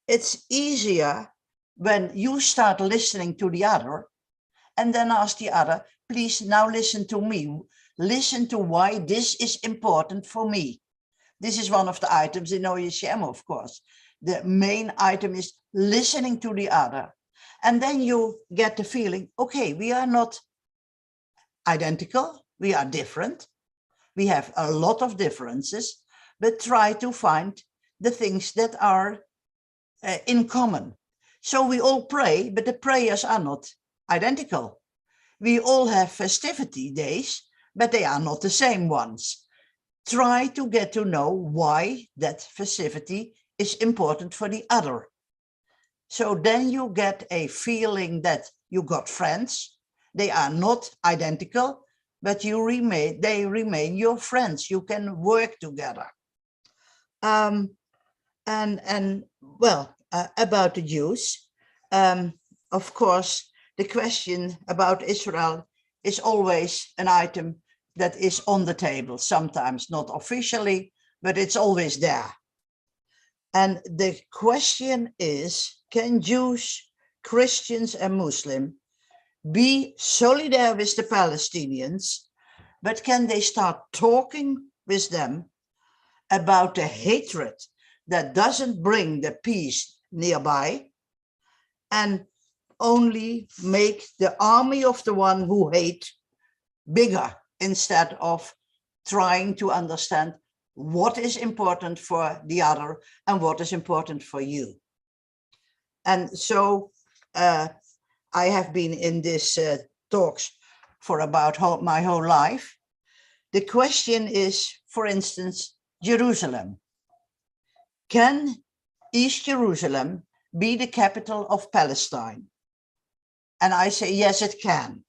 S9: It's easier when you start listening to the other and then ask the other, please now listen to me. Listen to why this is important for me. This is one of the items in OJCM, of course. The main item is listening to the other. And then you get the feeling, okay, we are not identical, we are different. We have a lot of differences, but try to find the things that are in common. So we all pray, but the prayers are not identical. We all have festivity days, but they are not the same ones. Try to get to know why that festivity is important for the other. So then you get a feeling that you got friends. They are not identical, but they remain your friends. You can work together. About the Jews, of course, the question about Israel is always an item that is on the table, sometimes not officially, but it's always there. And the question is, can Jews, Christians and Muslims be solidar with the Palestinians, but can they start talking with them about the hatred that doesn't bring the peace nearby and only make the army of the one who hate bigger, instead of trying to understand what is important for the other and what is important for you. And so I have been in these talks for about my whole life. The question is, for instance, Jerusalem. Can East Jerusalem be the capital of Palestine? And I say, yes, it can.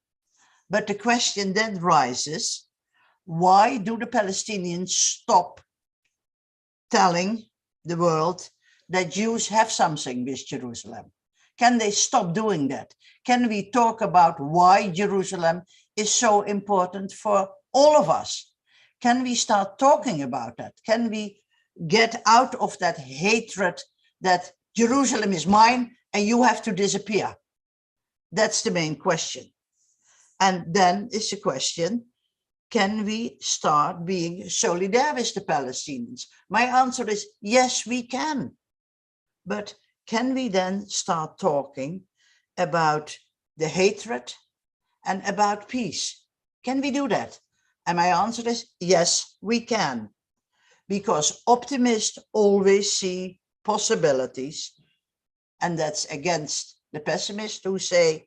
S9: But the question then rises, why do the Palestinians stop telling the world that Jews have something with Jerusalem? Can they stop doing that? Can we talk about why Jerusalem is so important for all of us? Can we start talking about that? Can we get out of that hatred that Jerusalem is mine and you have to disappear? That's the main question. And then is the question, can we start being solidar with the Palestinians? My answer is yes, we can. But can we then start talking about the hatred and about peace? Can we do that? And my answer is yes, we can. Because optimists always see possibilities. And that's against the pessimists who say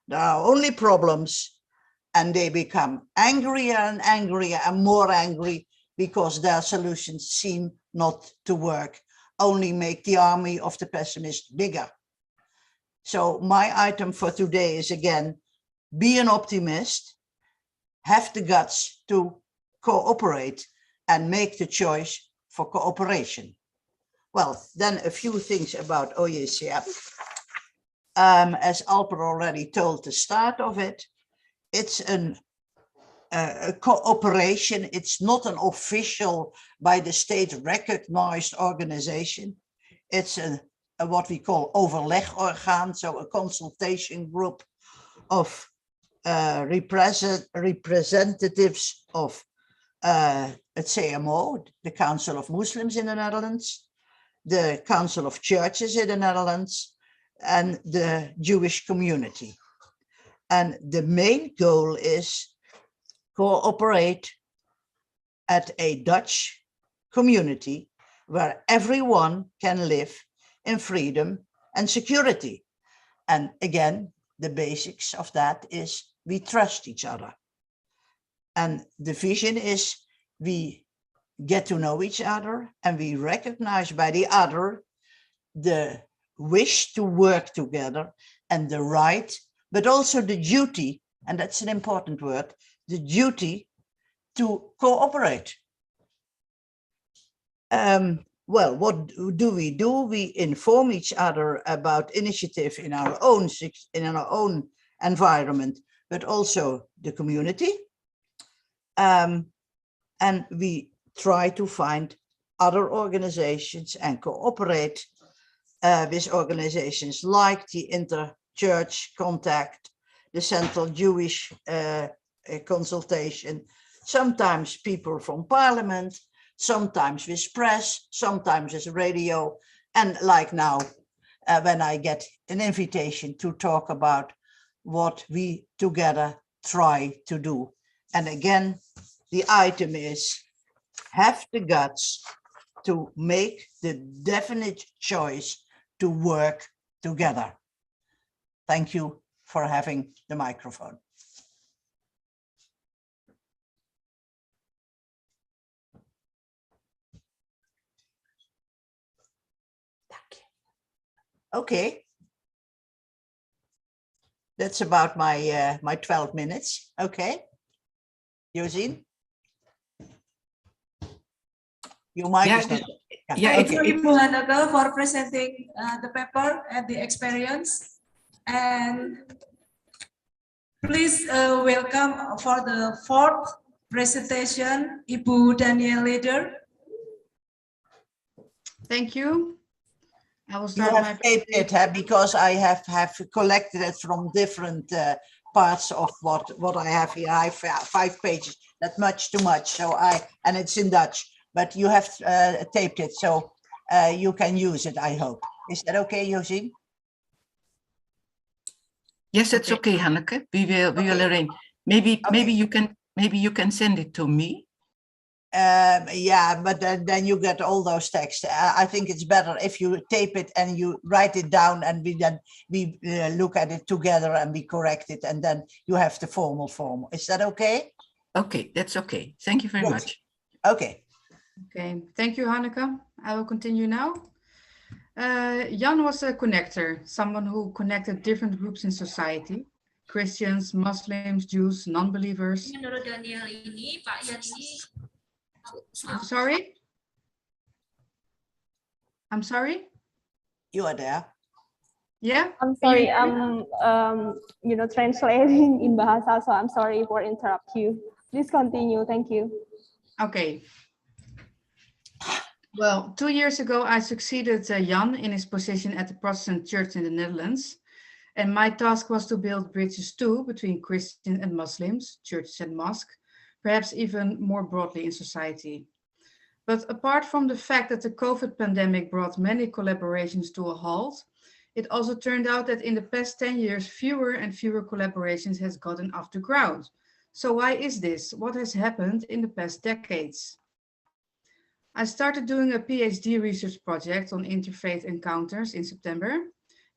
S9: there are only problems, and they become angrier and angrier and more angry because their solutions seem not to work, only make the army of the pessimists bigger. So my item for today is, again, be an optimist, have the guts to cooperate and make the choice for cooperation. Well, then a few things about OJCF. As Alper already told the start of it, it's a cooperation. It's not an official, by the state recognized organization. It's a what we call overlegorgaan, so a consultation group of representatives of het CMO, the Council of Muslims in the Netherlands, the Council of Churches in the Netherlands, and the Jewish community. And the main goal is cooperate at a Dutch community where everyone can live in freedom and security. And again, the basics of that is we trust each other. And the vision is we get to know each other and we recognize by the other the wish to work together and the right, but also the duty, and that's an important word, the duty to cooperate. Well, what do? We inform each other about initiative in our own environment, but also the community. And we try to find other organizations and cooperate with organizations like the Inter-Church Contact, the Central Jewish Consultation, sometimes people from Parliament, sometimes with press, sometimes with radio, and like now, when I get an invitation to talk about what we together try to do. And again, the item is have the guts to make the definite choice to work together. Thank you for having the microphone. Okay. That's about my my 12 minutes. Okay. Josine? You might.
S5: Thank you, Ibu Hanneke, for presenting the paper and the experience. And please welcome for the fourth presentation, Ibu Daniel Leder.
S11: Thank you.
S3: I will
S9: You
S3: start my
S9: have taped it, huh? Because I have collected it from different parts of what I have here. I have 5 pages. That's much too much. So and it's in Dutch, but you have taped it, so you can use it, I hope. Is that okay, Josien?
S3: Yes, it's okay, Hanneke. We will arrange. Maybe you can send it to me.
S9: Yeah, but then you get all those texts. I think it's better if you tape it and you write it down, and we look at it together and we correct it, and then you have the formal form. Is that okay?
S3: Okay, that's okay. Thank you very much.
S9: Okay.
S11: Okay, thank you, Hanneke. I will continue now. Jan was a connector, someone who connected different groups in society. Christians, Muslims, Jews, non-believers.
S12: Menurut Daniel ini, Pak Jan ini.
S11: I'm sorry? I'm sorry?
S9: You are there.
S11: Yeah?
S10: I'm sorry, translating in Bahasa, so I'm sorry for interrupt you. Please continue, thank you.
S11: Okay. Well, 2 years ago, I succeeded Jan in his position at the Protestant Church in the Netherlands. And my task was to build bridges too between Christians and Muslims, churches and mosques, perhaps even more broadly in society. But apart from the fact that the COVID pandemic brought many collaborations to a halt, it also turned out that in the past 10 years, fewer and fewer collaborations has gotten off the ground. So why is this? What has happened in the past decades? I started doing a PhD research project on interfaith encounters in September.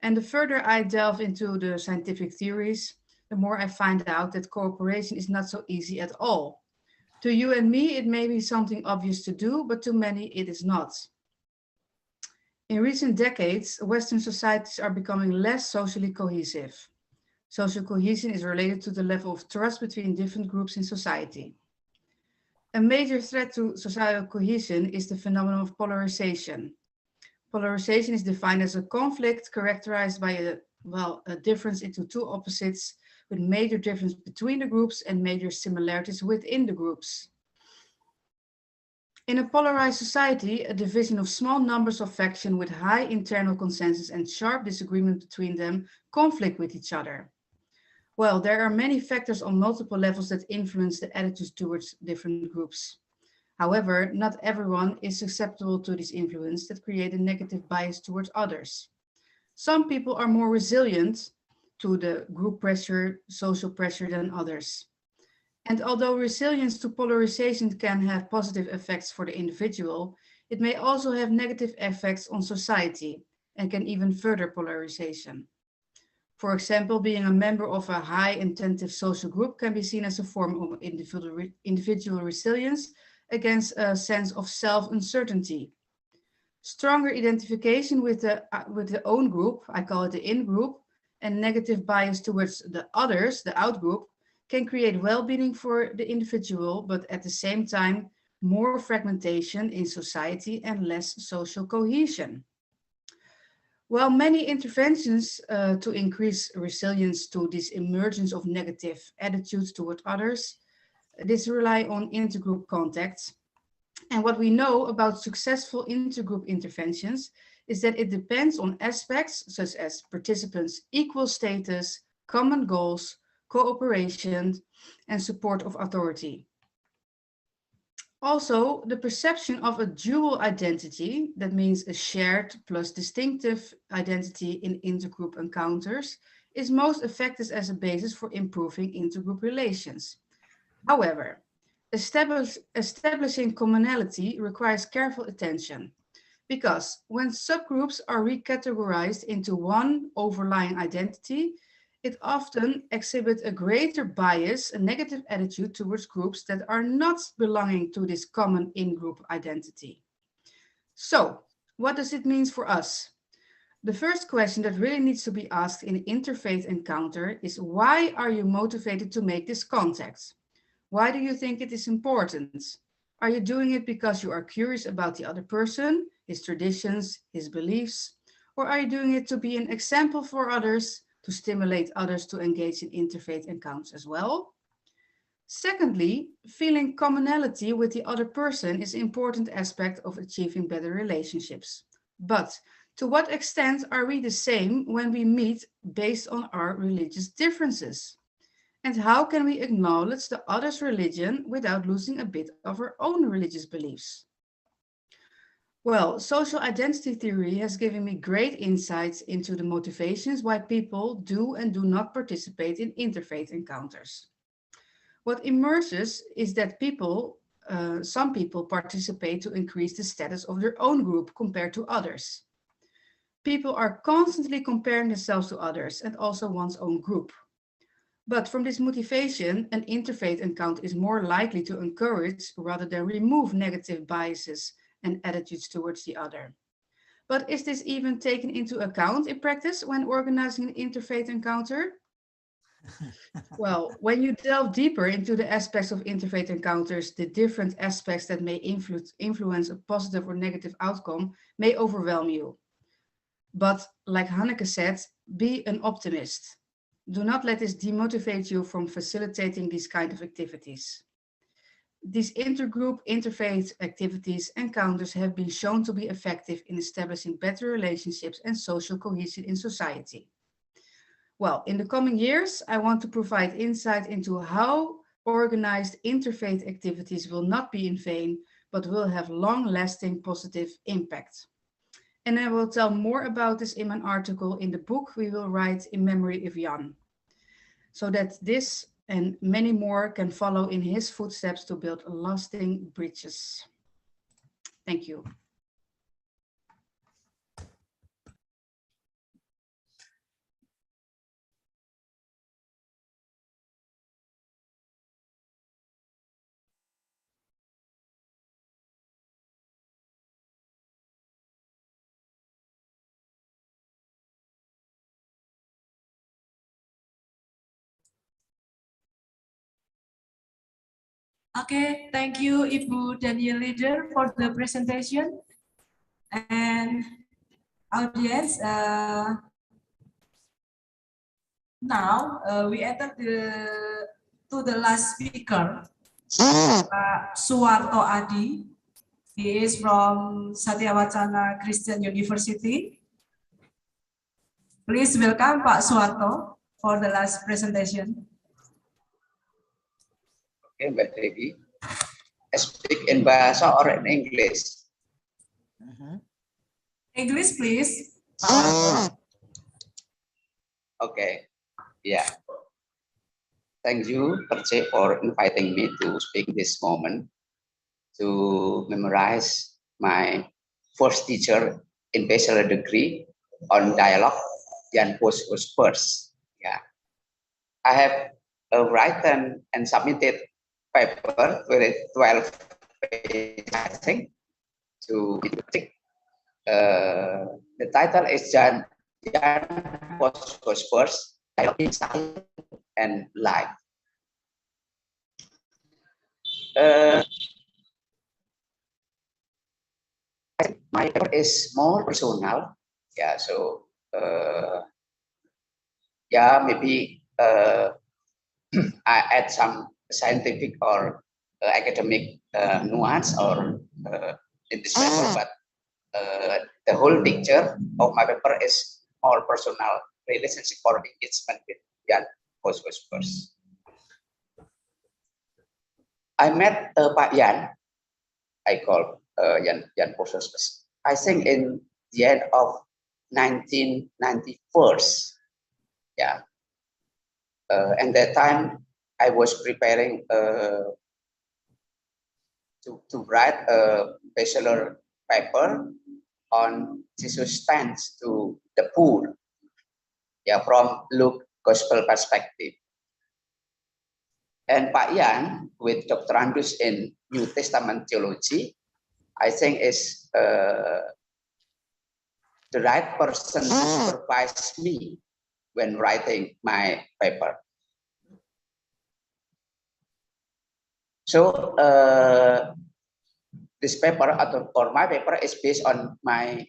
S11: And the further I delve into the scientific theories, the more I find out that cooperation is not so easy at all. To you and me, it may be something obvious to do, but to many it is not. In recent decades, Western societies are becoming less socially cohesive. Social cohesion is related to the level of trust between different groups in society. A major threat to societal cohesion is the phenomenon of polarization. Polarization is defined as a conflict characterized by a difference into two opposites with major difference between the groups and major similarities within the groups. In a polarized society, a division of small numbers of factions with high internal consensus and sharp disagreement between them conflict with each other. Well, there are many factors on multiple levels that influence the attitudes towards different groups. However, not everyone is susceptible to this influence that create a negative bias towards others. Some people are more resilient to the group pressure, social pressure than others. And although resilience to polarization can have positive effects for the individual, it may also have negative effects on society and can even further polarization. For example, being a member of a high intensive social group can be seen as a form of individual resilience against a sense of self-uncertainty. Stronger identification with the own group, I call it the in-group, and negative bias towards the others, the out-group, can create well-being for the individual, but at the same time, more fragmentation in society and less social cohesion. While many interventions to increase resilience to this emergence of negative attitudes toward others, this rely on intergroup contacts. And what we know about successful intergroup interventions is that it depends on aspects such as participants' equal status, common goals, cooperation, and support of authority. Also, the perception of a dual identity, that means a shared plus distinctive identity in intergroup encounters, is most effective as a basis for improving intergroup relations. However, establishing commonality requires careful attention, because when subgroups are recategorized into one overlying identity, it often exhibits a greater bias, a negative attitude towards groups that are not belonging to this common in-group identity. So, what does it mean for us? The first question that really needs to be asked in an interfaith encounter is, why are you motivated to make this contact? Why do you think it is important? Are you doing it because you are curious about the other person, his traditions, his beliefs? Or are you doing it to be an example for others, to stimulate others to engage in interfaith encounters as well? Secondly, feeling commonality with the other person is an important aspect of achieving better relationships. But To what extent are we the same when we meet based on our religious differences? And how can we acknowledge the other's religion without losing a bit of our own religious beliefs? Well, social identity theory has given me great insights into the motivations why people do and do not participate in interfaith encounters. What emerges is that some people participate to increase the status of their own group compared to others. People are constantly comparing themselves to others and also one's own group. But from this motivation, an interfaith encounter is more likely to encourage rather than remove negative biases and attitudes towards the other. But is this even taken into account in practice when organizing an interfaith encounter? Well, when you delve deeper into the aspects of interfaith encounters, the different aspects that may influence a positive or negative outcome may overwhelm you. But like Hanneke said, be an optimist. Do not let this demotivate you from facilitating these kind of activities. These intergroup interfaith activities encounters have been shown to be effective in establishing better relationships and social cohesion in society. Well, in the coming years, I want to provide insight into how organized interfaith activities will not be in vain, but will have long-lasting positive impact. And I will tell more about this in an article in the book we will write in memory of Jan, so that this and many more can follow in his footsteps to build lasting bridges. Thank you.
S5: Okay, thank you, Ibu Daniel Leader, for the presentation. And audience, now we enter to the last speaker, Suwarto Adi. He is from Satyawacana Christian University. Please welcome Pak Suwarto for the last presentation.
S2: Okay, Mbak Devi. I speak in Bahasa or in English?
S5: English, please.
S2: Okay, yeah. Thank you, Perce, for inviting me to speak this moment, to memorize my first teacher in bachelor degree on dialogue, Jan Post Hosper. Yeah, I have written and submitted paper with 12 pages, I think, to critique. The title is Jan Post Hosper, Dialogue Inside and Life. My paper is more personal, yeah. So, yeah, maybe I add some scientific or academic nuance or in this paper, but the whole picture of my paper is more personal relationship or engagement with Jan Post Hosper. I met Pak Jan, I call Jan Post Hosper, I think in the end of 1991. Yeah. And that time I was preparing to write a bachelor paper on Jesus stands to the poor, yeah, from Luke Gospel perspective. And Pak Jan, with doctorandus in New Testament theology, I think is the right person to supervise me when writing my paper. So this paper or my paper is based on my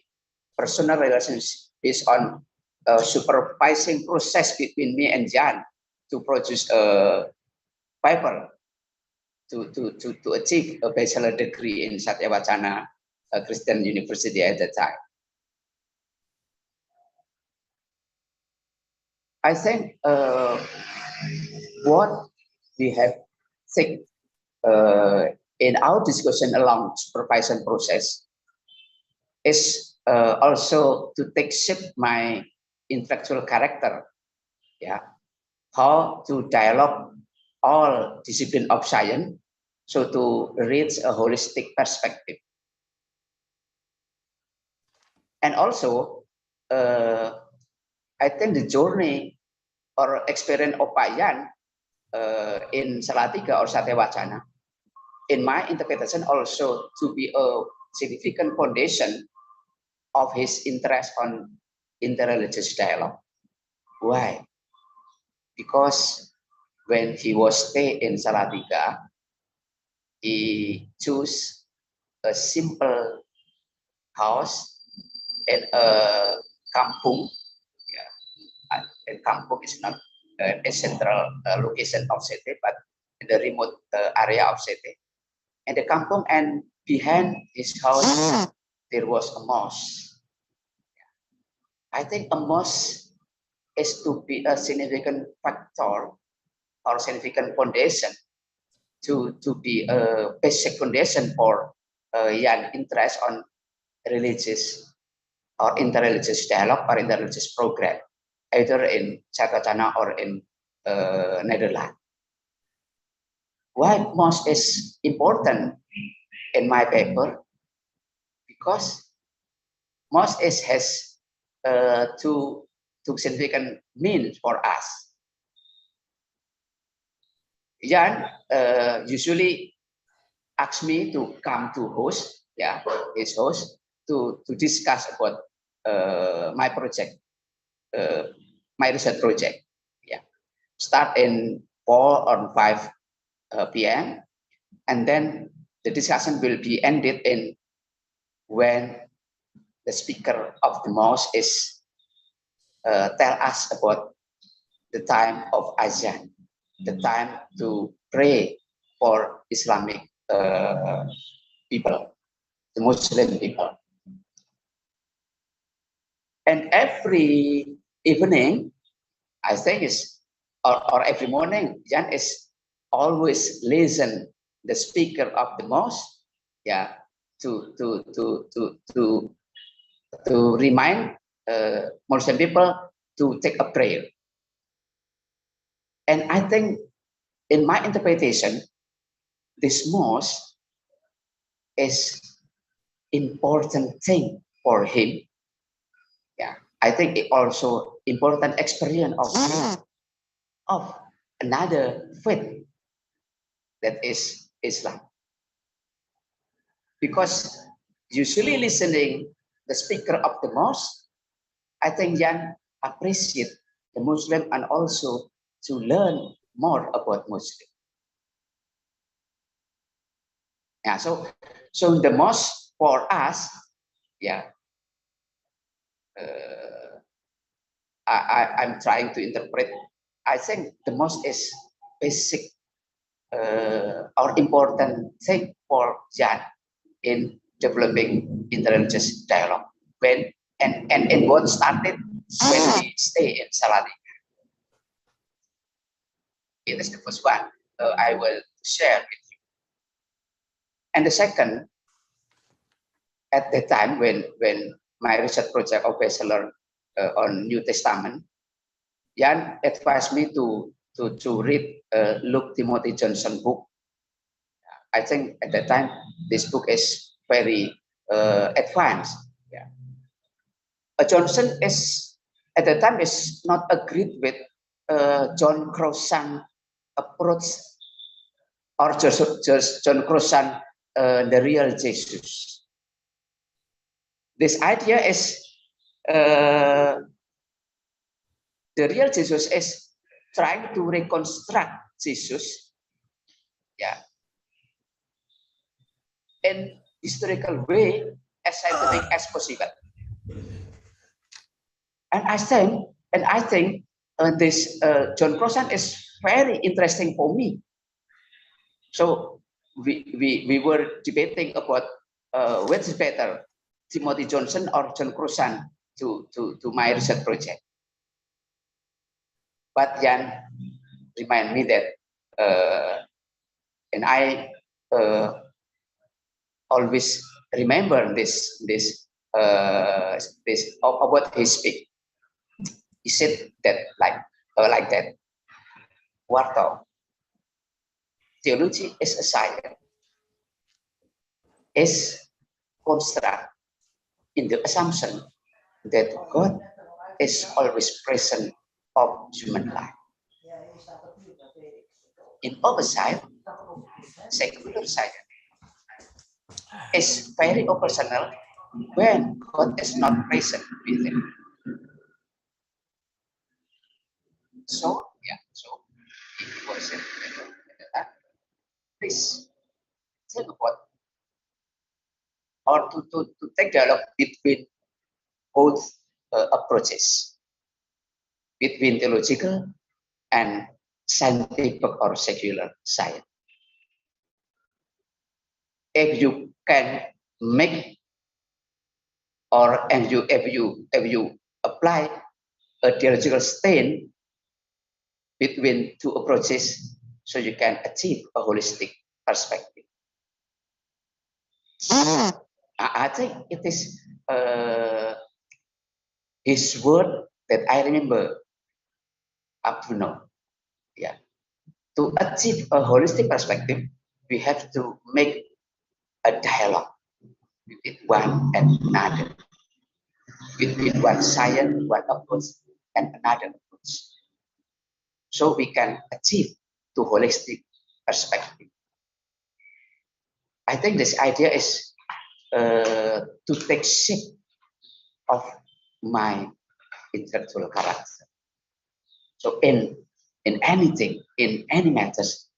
S2: personal relationship, based on a supervising process between me and Jan to produce a paper to achieve a bachelor degree in Satyawacana Christian University at the time. I think what we have think in our discussion along supervision process is also to take shape my intellectual character. Yeah, how to dialogue all discipline of science, so to reach a holistic perspective. And also, I think the journey or experience of Pak Jan in Salatiga or Satewacana, in my interpretation, also to be a significant foundation of his interest on interreligious dialogue. Why? Because when he was stay in Salatiga, he chose a simple house in a kampung. Yeah, and kampung is not a central location of city, but in the remote area of city. And the kampung, and behind his house there was a mosque. I think a mosque is to be a significant factor or significant foundation to be a basic foundation for young interest on religious or interreligious dialogue or interreligious program, either in Satewacana or in Netherlands. Why mosque is important in my paper? Because mosque has two significant means for us. Jan usually asks me to come to host, yeah, his host, to discuss about my project, my research project. Yeah, start in 4 or 5 p.m. and then the discussion will be ended in when the speaker of the mosque is tell us about the time of azan, the time to pray for Islamic people, the Muslim people. And every evening, I think is, or every morning, Jan is always listen the speaker of the mosque, yeah, to remind Muslim people to take a prayer. And I think, in my interpretation, this mosque is important thing for him. Yeah, I think it also important experience of another faith, that is Islam. Because usually listening the speaker of the mosque, I think Jan appreciate the Muslim and also to learn more about Muslim. Yeah, so the mosque for us, yeah, I'm trying to interpret. I think the mosque is basic or important thing for Jan in developing interreligious dialogue. When and what started when we stay in Salatiga. It is the first one I will share with you. And the second, at the time when my research project of bachelor on New Testament, Jan advised me to read Luke Timothy Johnson book. I think at that time this book is very advanced. Yeah, Johnson is at the time is not agreed with John Crossan approach or just John Crossan the real Jesus. This idea is the real Jesus is trying to reconstruct Jesus, yeah, in historical way as scientific as possible. And I think this John Crossan is very interesting for me. So we were debating about which is better, Timothy Johnson or John Crossan to my research project. But Jan remind me that, and I always remember this about his speech. He said that like that. Warto, theology is a science, is construct in the assumption that God is always present of human life. In other side, secular science is very personal when God is not present with him. So, yeah, so it was please think about or to take dialogue between both approaches, between theological and scientific or secular science. If you can make or if you apply a theological stand between two approaches, so you can achieve a holistic perspective. I think it is his word that I remember up to now. Yeah, to achieve a holistic perspective, we have to make a dialogue between one and another, between one science, one approach, and another approach, so we can achieve the holistic perspective. I think this idea is to take shape of my intellectual character. So in anything, in any matters,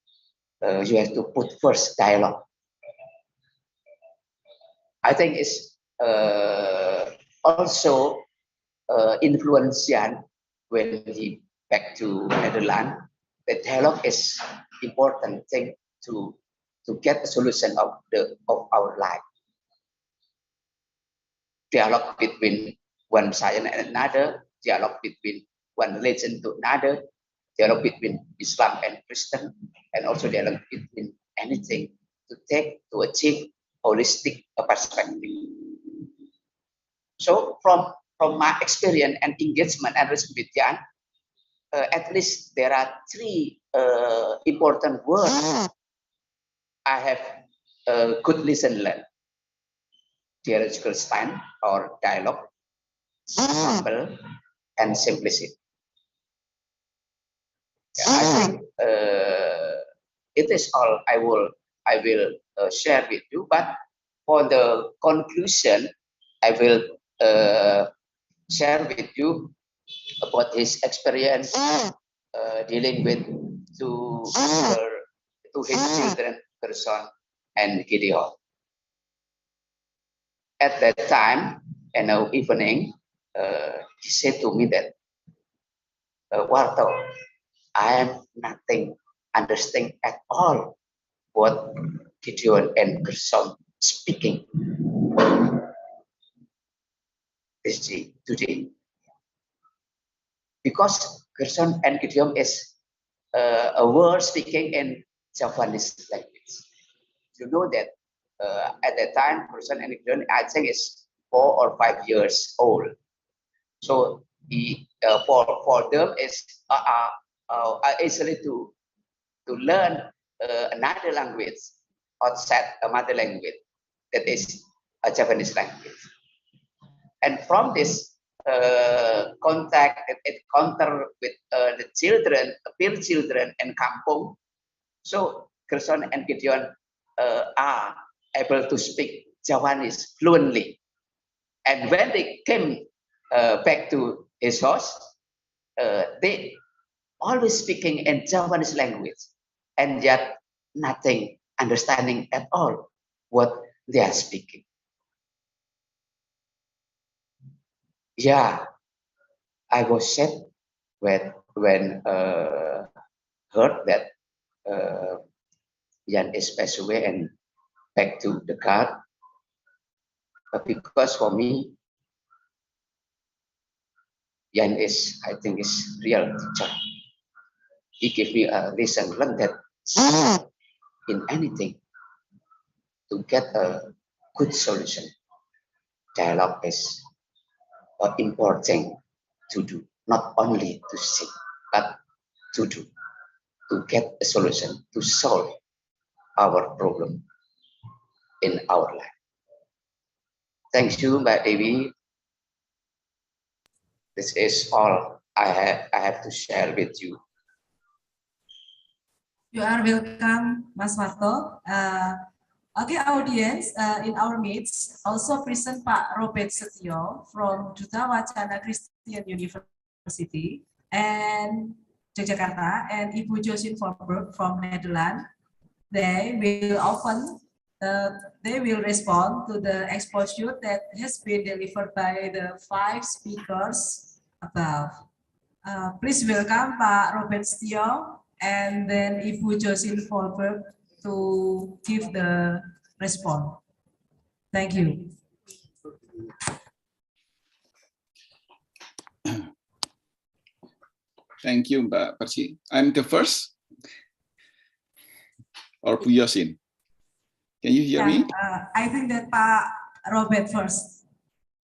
S2: you have to put first dialogue. I think it's also influenced Jan when he back to Netherlands. The dialogue is important thing to get a solution of our life. Dialogue between one science and another, dialogue between one religion to another, dialogue between Islam and Christian, and also dialogue between anything to achieve holistic perspective. So from my experience and engagement and research with Jan, at least there are three important words I have good lesson learned: theological stand or dialogue, humble, and simplicity. Yeah, I think it is all I will share with you. But for the conclusion, I will share with you about his experience dealing with to his children, Gerson and Gideon. At that time, in the evening, he said to me that, Warto, I am nothing understand at all what Gideon and Gerson speaking today. Because Gerson and Gideon is a word speaking in Javanese language. You know that at that time, Gerson and Gideon, I think, is 4 or 5 years old. So for them is easily to learn another language outside a mother language, that is a Japanese language. And from this contact and encounter with the children, peer children in kampung, so Gerson and Gideon are able to speak Javanese fluently. And when they came back to his house, they always speaking in Javanese language, and yet nothing understanding at all what they are speaking. Yeah, I was sad when heard that Jan is passed away and back to the God. But because for me, Jan is, I think, is real teacher he gave me a lesson learned that in anything, to get a good solution, dialogue is important to do, not only to see, but to do, to get a solution, to solve our problem in our life. Thank you, Mbak Dewi. This is all I have to share with you.
S5: You are welcome, Mas Marto. Okay, audience, in our midst also present Pak Robert Setio from Duta Wacana Christian University and Yogyakarta, and Ibu Josin Forberg from Netherlands. They will respond to the exposure that has been delivered by the 5 speakers above. Please welcome Pak Robert Setio and then Ibu Josin Forberg to give the response. Thank you.
S1: Thank you, Mbak Persi. I'm the first, or Bu Yosin? Can you hear me?
S5: I think that Pak Robert first.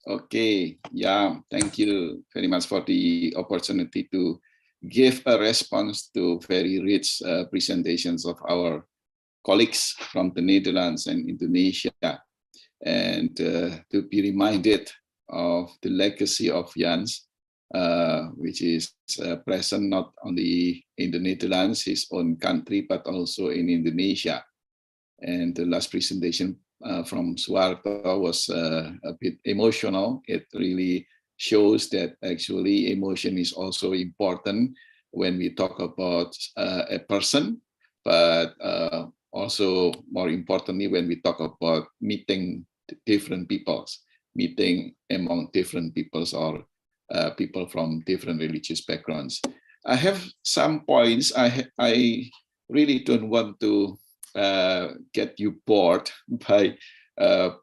S1: Okay, yeah, thank you very much for the opportunity to give a response to very rich presentations of our colleagues from the Netherlands and Indonesia, and to be reminded of the legacy of Jan's, which is present not only in the Netherlands, his own country, but also in Indonesia. And the last presentation from Suharto was a bit emotional. It really shows that actually emotion is also important when we talk about a person, but also more importantly when we talk about meeting different peoples, meeting among different peoples or people from different religious backgrounds. I have some points. I really don't want to get you bored by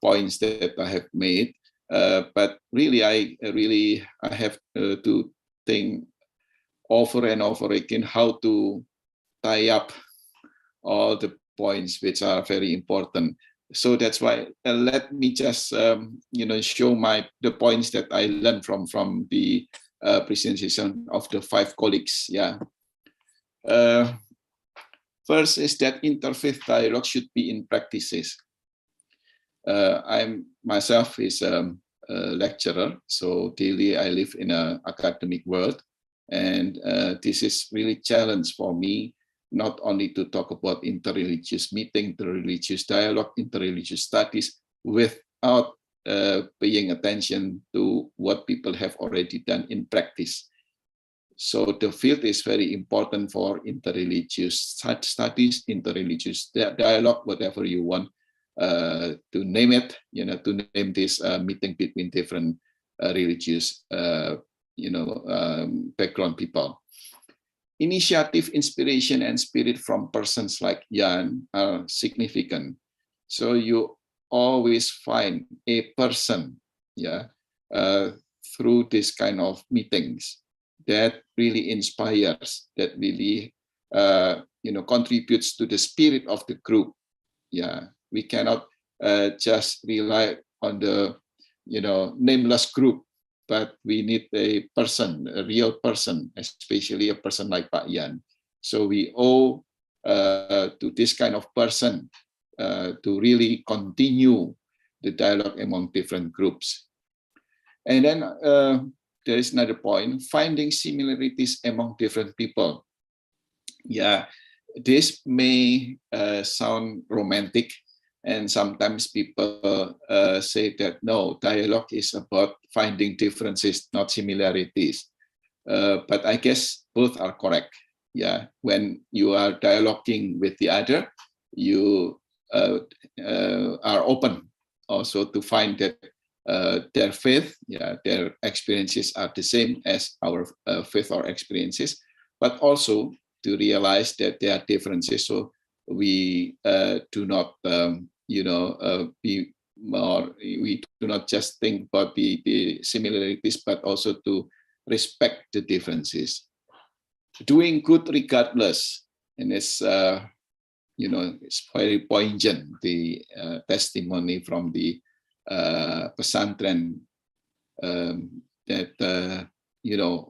S1: points that I have made, but really I have to think over and over again how to tie up all the points which are very important. So that's why let me just show the points that I learned from the presentation of the 5 colleagues. Yeah. First is that interfaith dialogue should be in practices. I myself is a lecturer, so daily I live in an academic world, and this is really a challenge for me, not only to talk about interreligious meeting, interreligious dialogue, interreligious studies, without paying attention to what people have already done in practice. So the field is very important for interreligious studies, interreligious dialogue, whatever you want to name it, to name this meeting between different religious, background people. Initiative, inspiration, and spirit from persons like Jan are significant. So you always find a person, through this kind of meetings that really inspires, that really contributes to the spirit of the group. Yeah, we cannot just rely on the nameless group, but we need a person, a real person, especially a person like Pak Jan. So we owe to this kind of person to really continue the dialogue among different groups. And then there is another point, finding similarities among different people. Yeah, this may sound romantic, and sometimes people say that no, dialogue is about finding differences, not similarities. But I guess both are correct. Yeah, when you are dialoguing with the other, you are open also to find that their faith, their experiences are the same as our faith or experiences, but also to realize that there are differences. So we do not, we do not just think about the similarities, but also to respect the differences. doing good regardless, and it's it's very poignant, the testimony from the pesantren that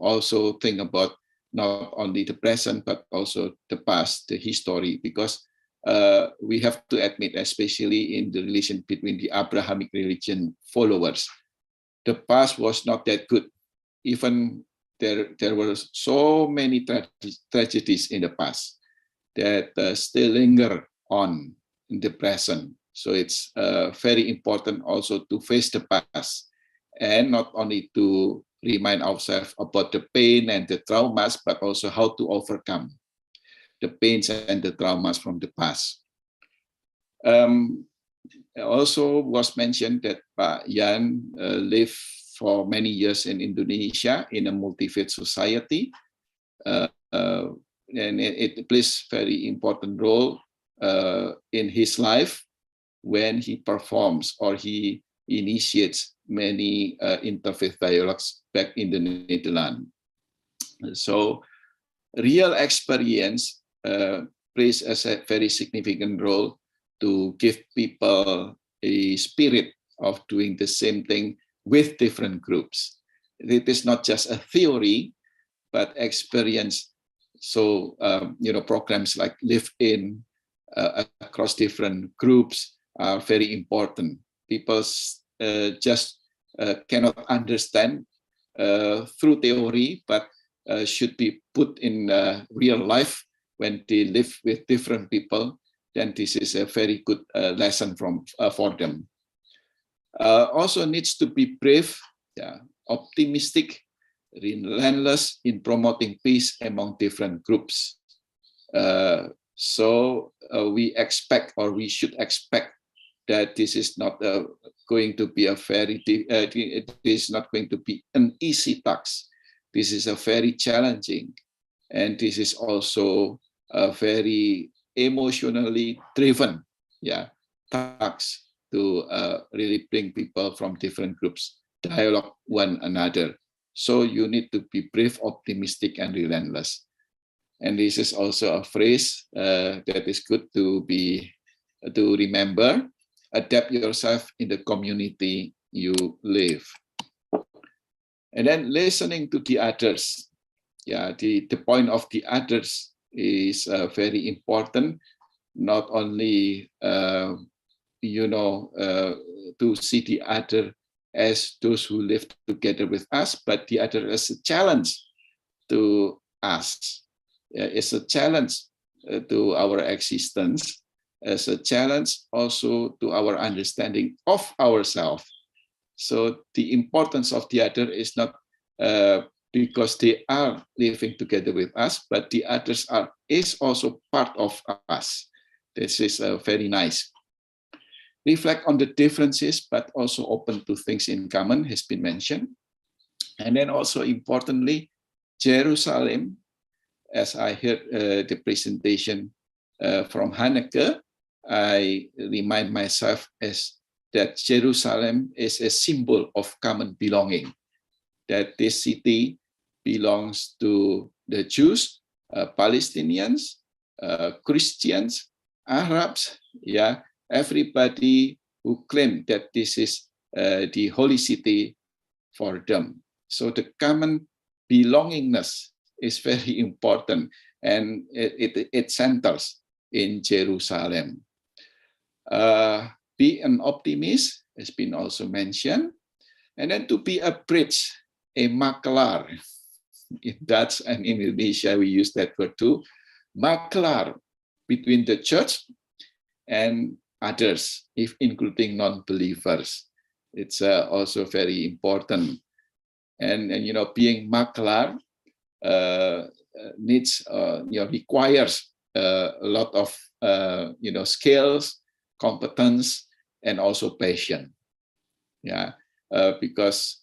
S1: also think about not only the present but also the past, the history, because we have to admit, especially in the relation between the Abrahamic religion followers, the past was not that good. Even there were so many tragedies in the past that still linger on in the present. So it's very important also to face the past, and not only to remind ourselves about the pain and the traumas, but also how to overcome the pains and the traumas from the past. Also was mentioned that Pak Jan lived for many years in Indonesia in a multi-faith society, and it plays very important role in his life when he performs or he initiates many interfaith dialogues back in the Netherlands. So real experience plays as a very significant role to give people a spirit of doing the same thing with different groups. It is not just a theory, but experience. So, programs like Live In across different groups are very important. People just cannot understand through theory, but should be put in real life when they live with different people. Then this is a very good lesson for them. Also needs to be brave, optimistic, relentless in promoting peace among different groups. So we expect, or we should expect, that this is not going to be it is not going to be an easy task. This is a very challenging, and this is also a very emotionally driven, task to really bring people from different groups dialogue one another. So you need to be brave, optimistic, and relentless. And this is also a phrase that is good to remember. Adapt yourself in the community you live. And then listening to the others. The point of the others is very important. Not only to see the other as those who live together with us, but the other as a challenge to us. It's a challenge to our existence, as a challenge also to our understanding of ourselves. So the importance of the other is not because they are living together with us, but the others is also part of us. This is very nice. Reflect on the differences, but also open to things in common has been mentioned. And then also importantly, Jerusalem, as I heard the presentation from Hanneke, I remind myself that Jerusalem is a symbol of common belonging, that this city belongs to the Jews, Palestinians, Christians, Arabs, everybody who claim that this is the holy city for them. So the common belongingness is very important, and it centers in Jerusalem. Be an optimist has been also mentioned, and then to be a bridge, a makelaar. In Dutch and in Indonesia we use that word too, makelaar, between the church and others, if including non-believers. It's also very important. And being makelaar requires a lot of skills, competence, and also passion. Because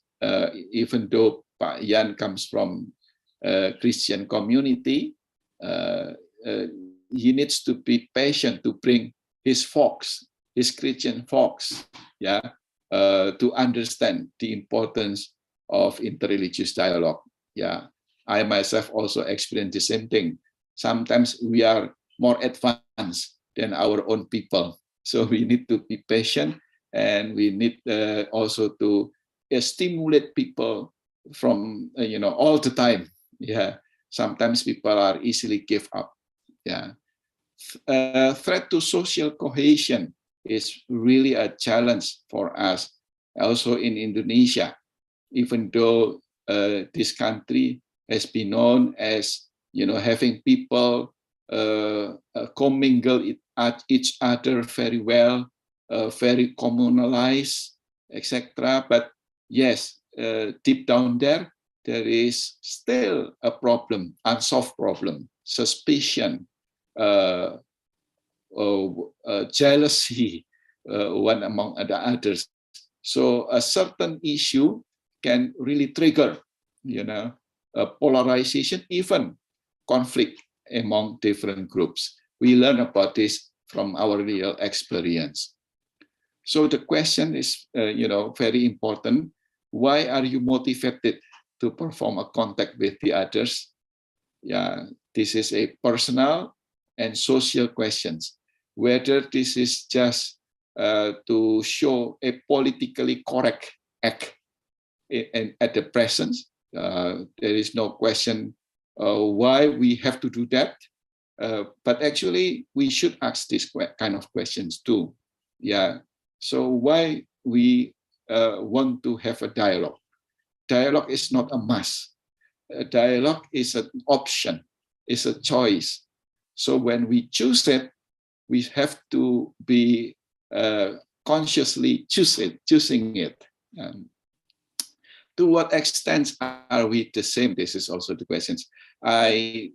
S1: even though Pak Jan comes from a Christian community, he needs to be patient to bring his folks, his Christian folks, to understand the importance of interreligious dialogue. I myself also experience the same thing. Sometimes we are more advanced than our own people. So we need to be patient, and we need also to stimulate people from, all the time. Yeah. Sometimes people are easily give up. Yeah. Threat to social cohesion is really a challenge for us. Also in Indonesia, even though this country has been known as, having people commingle at each other very well, very communalized, etc. But yes, deep down there is still a problem, unsolved problem, suspicion, jealousy, one among the others. So a certain issue can really trigger, a polarization, even conflict among different groups. We learn about this from our real experience. So the question is, very important. Why are you motivated to perform a contact with the others? Yeah, this is a personal and social questions. Whether this is just to show a politically correct act at the present, there is no question why we have to do that. But actually, we should ask this kind of questions too. Yeah. So why we want to have a dialogue? Dialogue is not a must. A dialogue is an option, is a choice. So when we choose it, we have to be consciously choosing it. To what extent are we the same? This is also the questions. I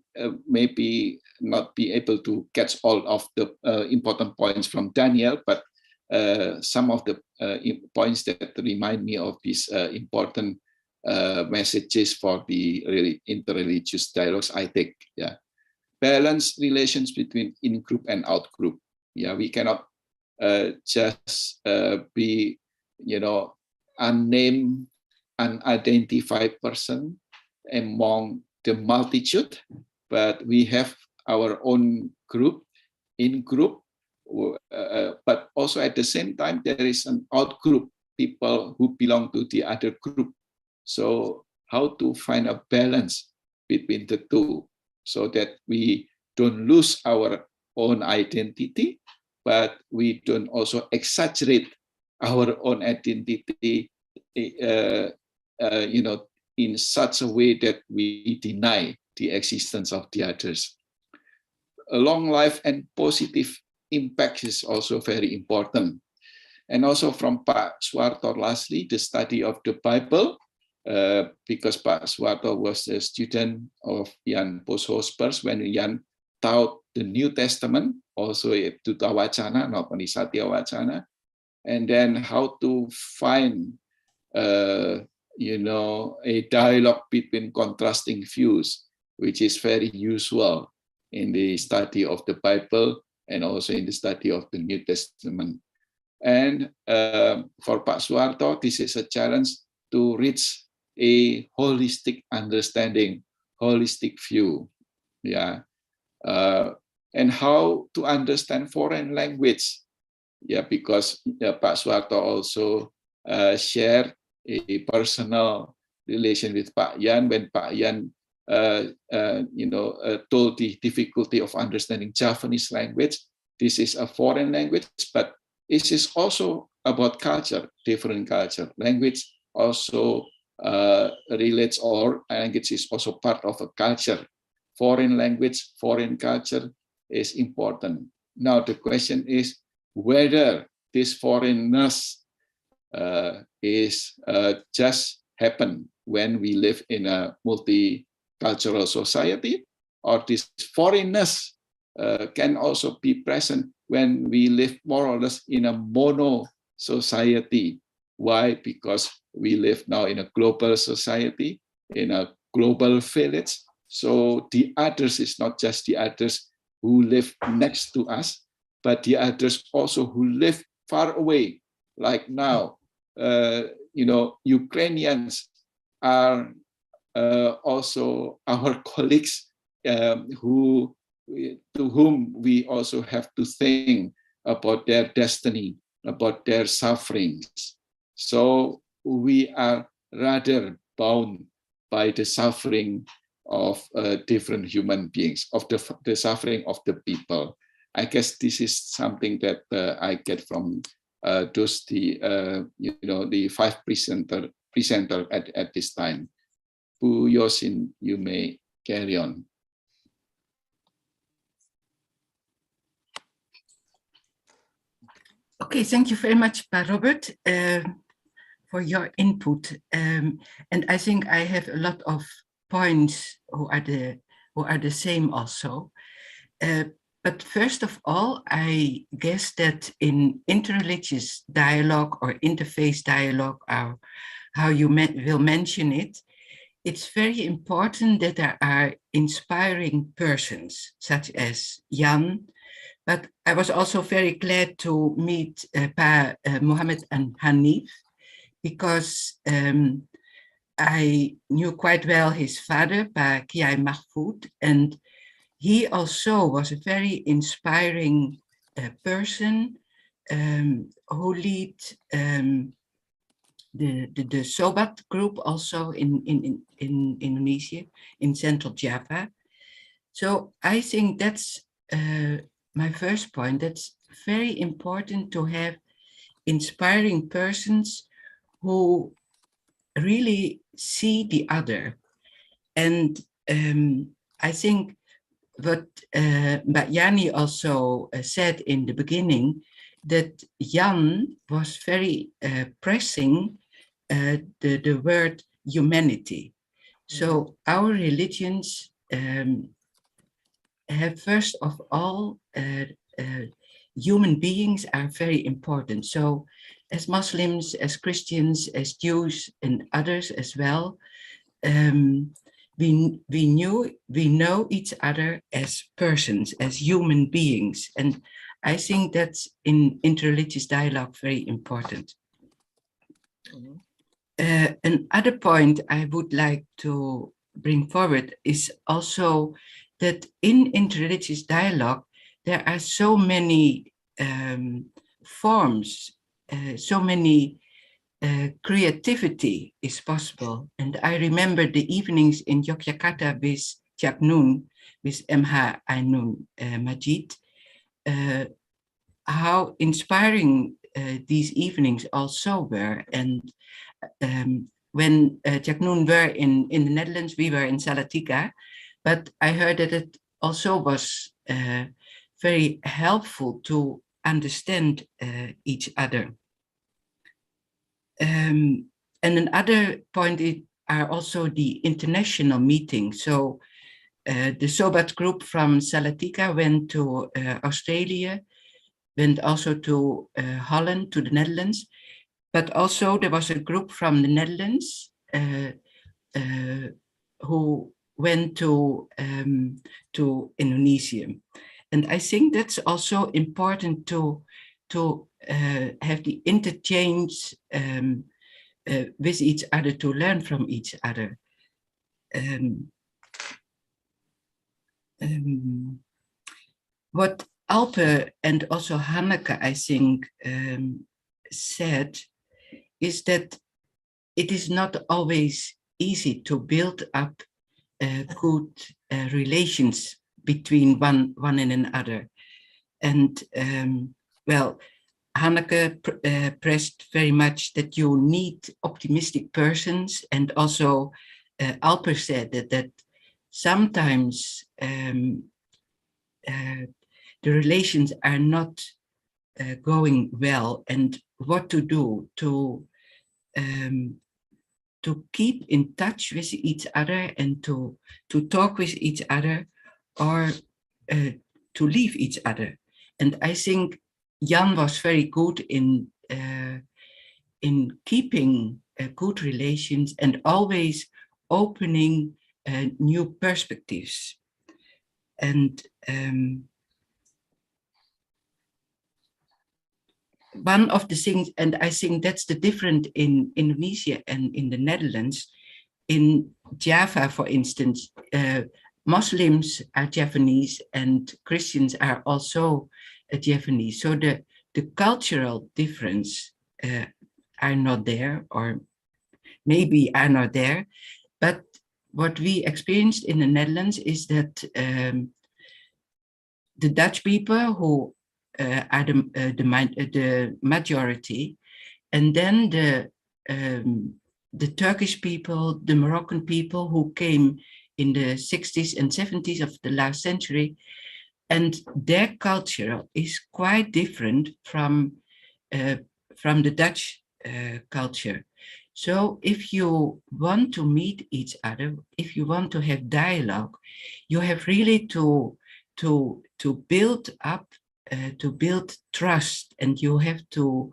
S1: maybe not be able to catch all of the important points from Daniel, but some of the points that remind me of these important messages for the really interreligious dialogues, I think. Yeah, balanced relations between in-group and out-group. Yeah, we cannot just be, unnamed, unidentified person among the multitude, but we have our own group, in-group, but also at the same time, there is an out-group, people who belong to the other group. So how to find a balance between the two so that we don't lose our own identity, but we don't also exaggerate our own identity, in such a way that we deny the existence of the others. A long life and positive impact is also very important. And also from Pak Suwarto, lastly, the study of the Bible, because Pak Suwarto was a student of Jan Post Hosper when Jan taught the New Testament, also Duta Wacana, not only Satya Wacana, and then how to find a dialogue between contrasting views, which is very usual in the study of the Bible and also in the study of the New Testament. And for Pak Suwarto, this is a challenge to reach a holistic understanding, holistic view. Yeah. And how to understand foreign language. Yeah, because Pak Suwarto also shared a personal relation with Pak Jan when Pak Jan told the difficulty of understanding Javanese language. This is a foreign language, but it is also about culture, different culture. Language also relates, or language is also part of a culture. Foreign language, foreign culture is important. Now the question is whether this foreignness is just happen when we live in a multicultural society, or this foreignness can also be present when we live more or less in a mono society. Why? Because we live now in a global society, in a global village. So the others is not just the others who live next to us, but the others also who live far away. Like now, Ukrainians are also our colleagues to whom we also have to think about their destiny, about their sufferings. So we are rather bound by the suffering of different human beings, of the suffering of the people. I guess this is something that I get from the five presenter at this time. Bu Yosin, you may carry on.
S3: Okay, thank you very much, Robert, for your input. And I think I have a lot of points who are the same also. But first of all, I guess that in interreligious dialogue or interfaith dialogue, or how you will mention it, it's very important that there are inspiring persons, such as Jan. But I was also very glad to meet Pa Mohammed and Hanif, because I knew quite well his father, Pa Kiai Mahfoud, and he also was a very inspiring person who lead the Sobat group also in Indonesia, in Central Java. So I think that's my first point. That's very important to have inspiring persons who really see the other. And I think what Mbak Yani also said in the beginning, that Jan was very pressing the word humanity. So our religions have, first of all, human beings are very important. So as Muslims, as Christians, as Jews, and others as well, we know each other as persons, as human beings. And I think that's in interreligious dialogue very important. Another point I would like to bring forward is also that in interreligious dialogue, there are so many forms, so many creativity is possible. And I remember the evenings in Yogyakarta with Cak Nun, with MH Ainun Majid, how inspiring these evenings also were. And when Cak Nun were in the Netherlands, we were in Salatiga, but I heard that it also was very helpful to understand each other. And another point are also the international meetings. So the Sobat group from Salatiga went to Australia, went also to Holland, to the Netherlands, but also there was a group from the Netherlands who went to Indonesia. And I think that's also important to have the interchange with each other, to learn from each other. What Alpe and also Hanneke, I think, said is that it is not always easy to build up good relations between one and another. And well, Hanneke pressed very much that you need optimistic persons, and also Alper said that sometimes the relations are not going well, and what to do to keep in touch with each other and to talk with each other, or to leave each other. And I think Jan was very good in keeping good relations and always opening new perspectives. And one of the things, and I think that's the difference in Indonesia and in the Netherlands, in Java, for instance, Muslims are Javanese and Christians are also Javanese. So the cultural difference are not there, or maybe are not there. But what we experienced in the Netherlands is that the Dutch people who are the majority, and then the Turkish people, the Moroccan people who came in the 60s and 70s of the last century, and their culture is quite different from the Dutch culture. So if you want to meet each other, if you want to have dialogue, you have really to build up, to build trust, and you have to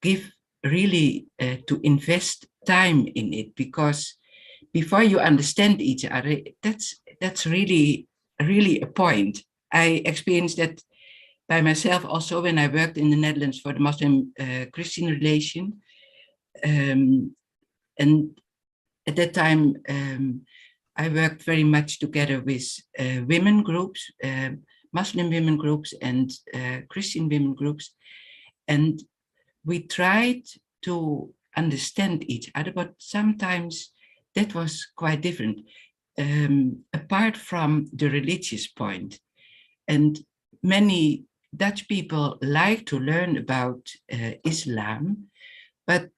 S3: give really to invest time in it, because before you understand each other, that's really a point. I experienced that by myself also when I worked in the Netherlands for the Muslim Christian relation. And at that time, I worked very much together with women groups, Muslim women groups and Christian women groups. And we tried to understand each other, but sometimes that was quite different, apart from the religious point. And many Dutch people like to learn about Islam, but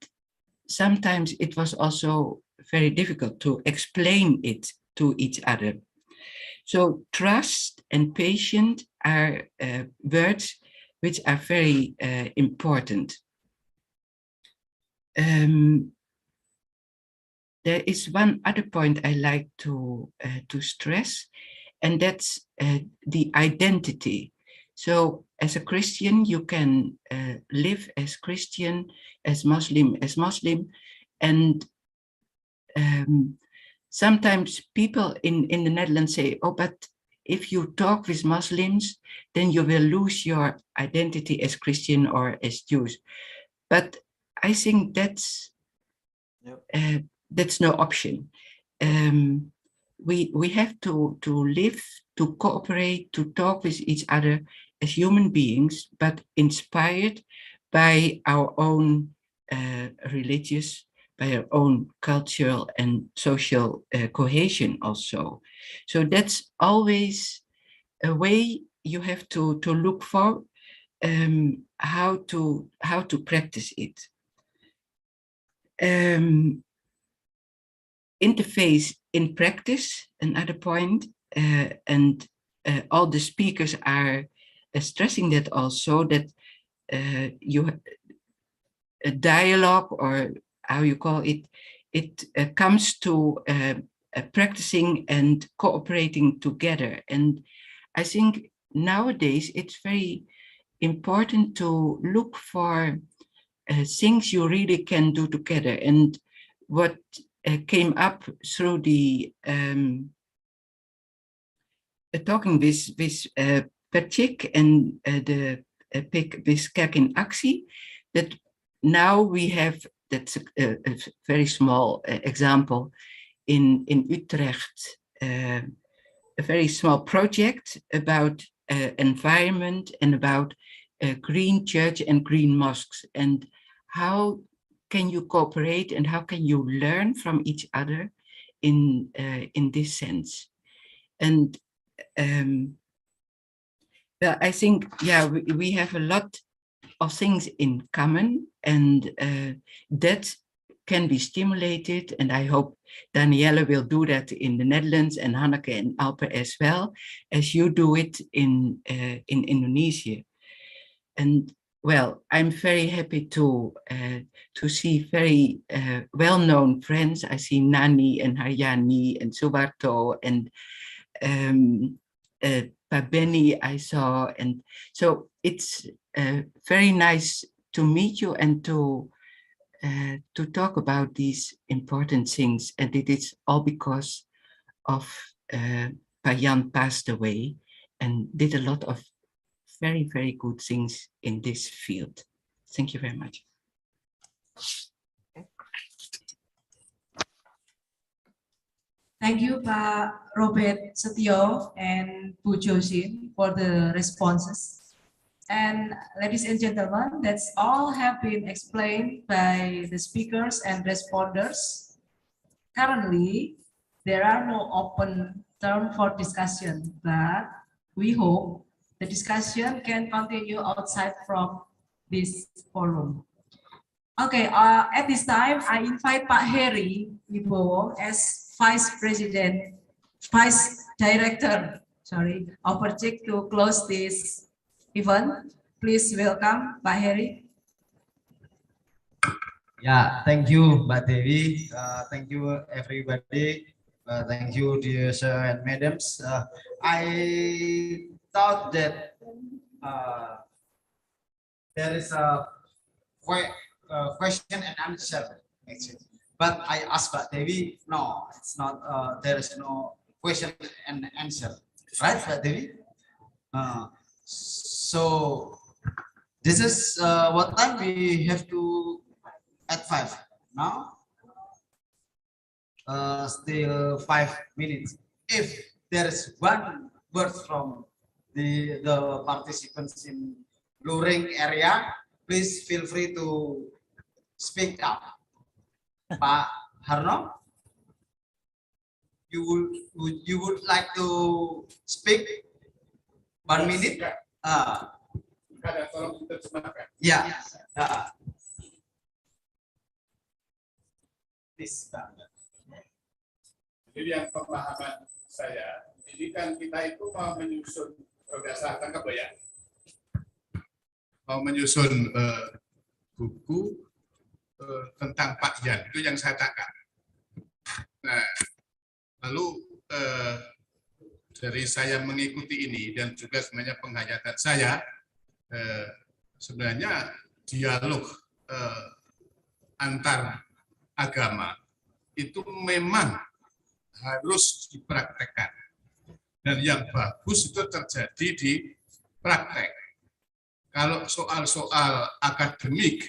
S3: sometimes it was also very difficult to explain it to each other. So trust and patience are words which are very important. There is one other point I like to stress, and that's the identity. So as a Christian, you can live as Christian, as Muslim, and sometimes people in the Netherlands say, oh, but if you talk with Muslims, then you will lose your identity as Christian or as Jews. But I think that's no option. We have to live, to cooperate, to talk with each other as human beings, but inspired by our own religious, by our own cultural and social cohesion also. So that's always a way you have to look for how to practice it. Interface in practice, another point, and all the speakers are stressing that also, that a dialogue, or how you call it, it comes to practicing and cooperating together. And I think nowadays it's very important to look for things you really can do together. And what came up through the talking with Perchik and the PIC with Kerk in Actie, that now we have, that's a very small example, in Utrecht, a very small project about environment and about green church and green mosques, and how can you cooperate and how can you learn from each other in this sense. And well, I think, yeah, we have a lot of things in common, and that can be stimulated. And I hope Danielle will do that in the Netherlands, and Hanneke and Alper as well, as you do it in Indonesia. And well, I'm very happy to see very well-known friends. I see Nani and Haryani and Subarto and Pabeni I saw. And so it's very nice to meet you and to talk about these important things. And it is all because of Jan passed away and did a lot of very, very good things in this field. Thank you very much.
S5: Thank you, Pak Robert Setio and Bu Josin for the responses. And ladies and gentlemen, that's all have been explained by the speakers and responders. Currently, there are no open term for discussion, but we hope the discussion can continue outside from this forum. Okay, at this time, I invite Pak Heri Wibowo as Vice Director, of Perjalanan to close this event. Please welcome Pak Heri.
S13: Yeah, thank you, Mbak Dewi. Thank you, everybody. Thank you, dear sir and madams. I thought that there is a question and answer, actually. But I asked Mbak Dewi, no, it's not. There is no question and answer, right, Mbak Dewi? So this is what time we have to at 5 now. Still 5 minutes. If there is one word from the participants in luring area, please feel free to speak up. Pak Harno, you would like to speak 1 minute? Yeah.
S14: Jadi yang pemahaman saya, ini kan kita itu mau menyusun berdasarkan kebaya, mau menyusun buku tentang Pak Jan, itu yang saya tangkap. Nah, lalu dari saya mengikuti ini dan juga sebenarnya penghayatan saya, sebenarnya dialog antar agama itu memang harus dipraktekkan, dan yang bagus itu terjadi di praktek. Kalau soal-soal akademik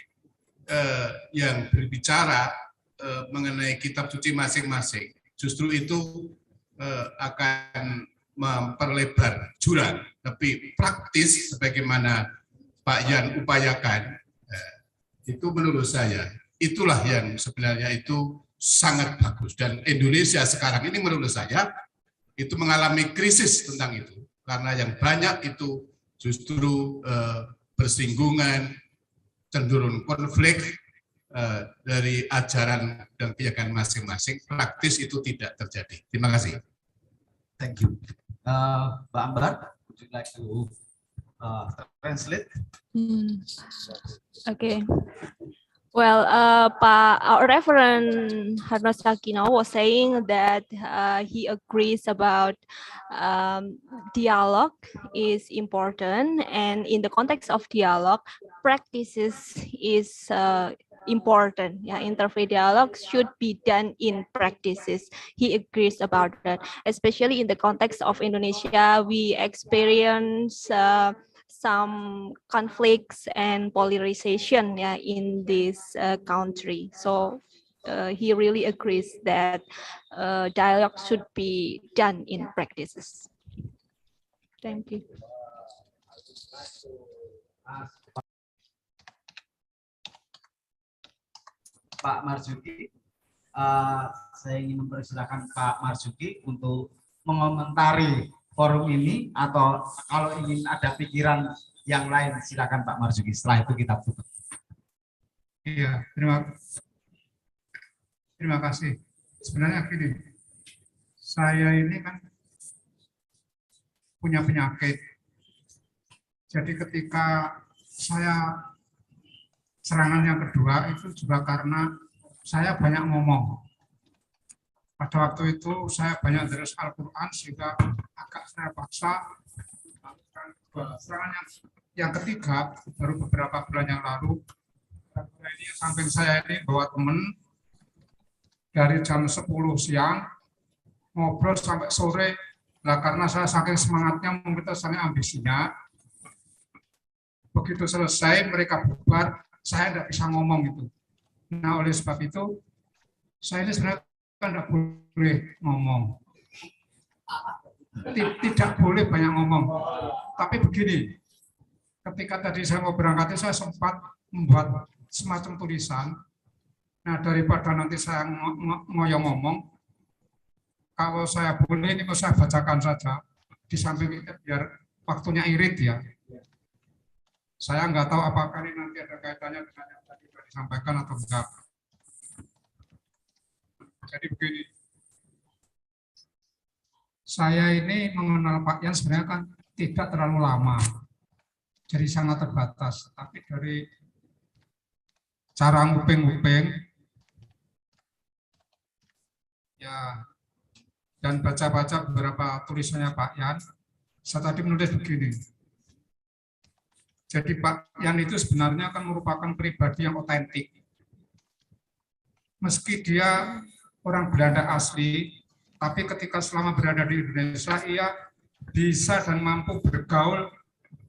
S14: yang berbicara mengenai kitab suci masing-masing, justru itu akan memperlebar jurang. Tapi praktis sebagaimana Pak Jan upayakan, itu menurut saya itulah yang sebenarnya itu sangat bagus. Dan Indonesia sekarang ini menurut saya itu mengalami krisis tentang itu, karena yang banyak itu justru bersinggungan, cenderung konflik dari ajaran dan keyakinan masing-masing. Praktis itu tidak terjadi. Terima kasih.
S13: Thank you. Mbak Ambar, would you like to translate?
S10: Okay. Well, our Reverend Harno Sakino was saying that he agrees about dialogue is important, and in the context of dialogue, practices is important. Yeah, interfaith dialogue should be done in practices. He agrees about that, especially in the context of Indonesia. We experience some conflicts and polarization, yeah, in this country. So he really agrees that dialogue should be done in practices. Thank you.
S13: Pak Marzuki, saya ingin mempersilakan Pak Marzuki untuk mengomentari forum ini, atau kalau ingin ada pikiran yang lain silakan Pak Marzuki. Setelah itu kita tutup.
S14: Iya, terima kasih. Sebenarnya gini, saya ini kan punya penyakit. Jadi ketika saya serangan yang kedua itu juga karena saya banyak ngomong. Pada waktu itu saya banyak terus Al-Quran sehingga agak saya paksa. Serangan yang ketiga baru beberapa bulan yang lalu. Ini samping saya ini bawa teman dari jam 10 siang ngobrol sampai sore. Nah, karena saya saking semangatnya, mungkin saking ambisinya, begitu selesai mereka bubar, saya tidak bisa ngomong gitu. Nah, oleh sebab itu saya ini sebenarnya tidak boleh ngomong. Tidak boleh banyak ngomong. Tapi begini, ketika tadi saya mau berangkat, saya sempat membuat semacam tulisan. Nah, daripada nanti saya ngoyong ngomong, kalau saya boleh ini saya bacakan saja. Di samping biar waktunya irit ya. Saya nggak tahu apakah ini nanti ada kaitannya dengan yang tadi disampaikan atau enggak. Jadi begini, saya ini mengenal Pak Jan sebenarnya kan tidak terlalu lama, jadi sangat terbatas. Tapi dari cara nguping-nguping, ya, dan baca-baca beberapa tulisannya Pak Jan, saya tadi menulis begini. Jadi Pak Jan itu sebenarnya kan merupakan pribadi yang otentik. Meski dia orang Belanda asli, tapi ketika selama berada di Indonesia, ia bisa dan mampu bergaul,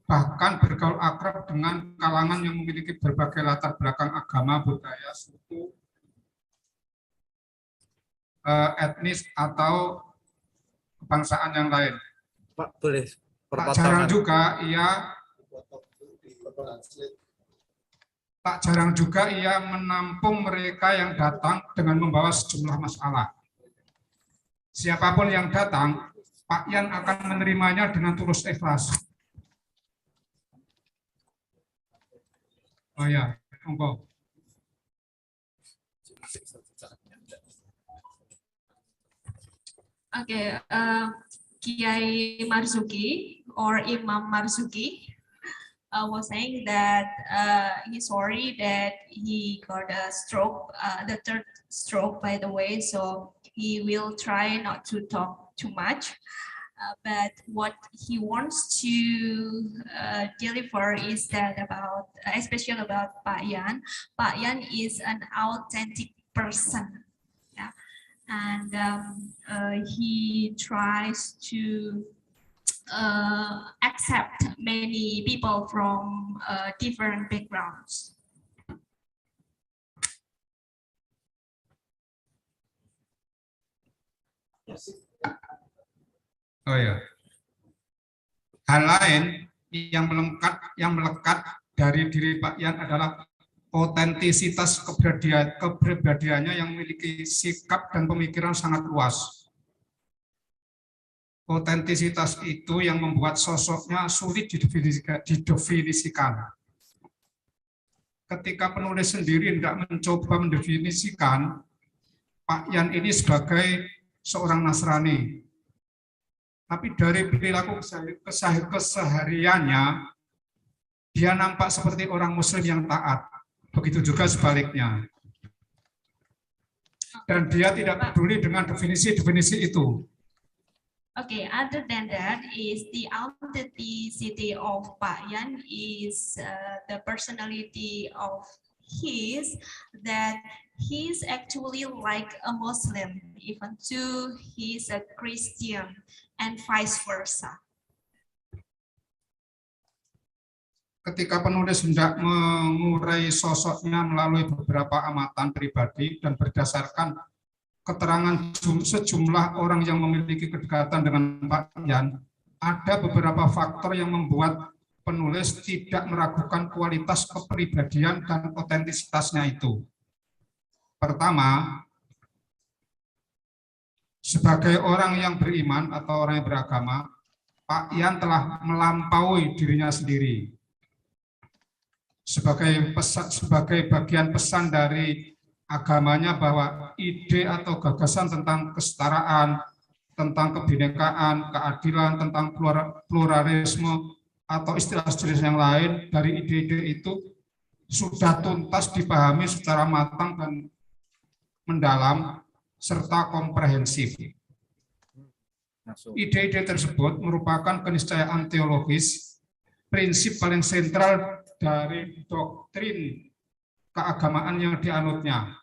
S14: bahkan bergaul akrab dengan kalangan yang memiliki berbagai latar belakang agama, budaya, suku, etnis, atau kebangsaan yang lain.
S7: Pak, boleh
S14: Tak jarang juga ia menampung mereka yang datang dengan membawa sejumlah masalah. Siapapun yang datang, Pak Jan akan menerimanya dengan tulus ikhlas. Oh ya, monggo.
S12: Okay, Kiai Marzuki or Imam Marzuki was saying that he's sorry that he got a stroke, the third stroke, by the way, so he will try not to talk too much. But what he wants to deliver is that about, especially about Pak Jan. Pak Jan is an authentic person, yeah? And he tries to accept many people from different backgrounds.
S14: Oh ya. Hal lain yang melekat dari diri Pak Jan adalah otentisitas kepribadiannya yang memiliki sikap dan pemikiran sangat luas. Otentisitas itu yang membuat sosoknya sulit didefinisikan. Ketika penulis sendiri tidak mencoba mendefinisikan Pak Jan ini sebagai seorang Nasrani, tapi dari perilaku kesehariannya, dia nampak seperti orang Muslim yang taat. Begitu juga sebaliknya. Dan dia tidak peduli dengan definisi-definisi itu.
S12: Okay, other than that is the authenticity of Pak Jan is the personality of his, that he's actually like a Muslim, even though he's a Christian, and vice versa.
S14: Ketika penulis hendak mengurai sosoknya melalui beberapa amatan pribadi dan berdasarkan keterangan sejumlah orang yang memiliki kedekatan dengan Pak Jan, ada beberapa faktor yang membuat penulis tidak meragukan kualitas kepribadian dan otentisitasnya itu. Pertama, sebagai orang yang beriman atau orang yang beragama, Pak Jan telah melampaui dirinya sendiri. Sebagai bagian pesan dari agamanya bahwa ide atau gagasan tentang kesetaraan, tentang kebinekaan, keadilan, tentang pluralisme, atau istilah-istilah yang lain dari ide-ide itu sudah tuntas dipahami secara matang dan mendalam serta komprehensif. Ide-ide tersebut merupakan keniscayaan teologis, prinsip paling sentral dari doktrin keagamaan yang dianutnya.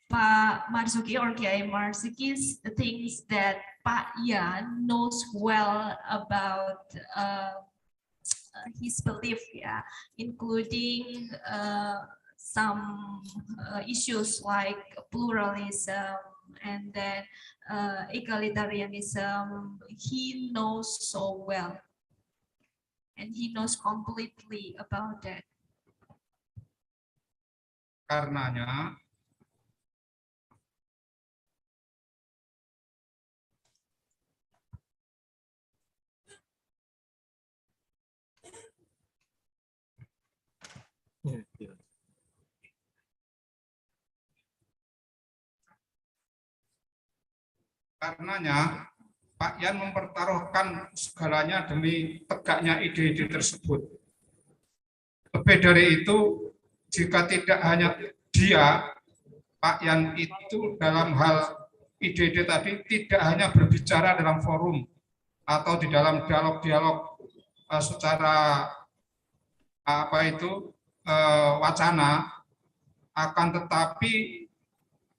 S12: Pak Marzuki or Kiai Marzuki thinks that Pak Jan knows well about his belief, yeah, including some issues like pluralism and then egalitarianism, he knows so well. And he knows completely about that.
S14: Karenanya, Pak Jan mempertaruhkan segalanya demi tegaknya ide-ide tersebut. Lebih dari itu, jika tidak hanya dia, Pak Jan itu dalam hal ide-ide tadi tidak hanya berbicara dalam forum atau di dalam dialog-dialog secara wacana, akan tetapi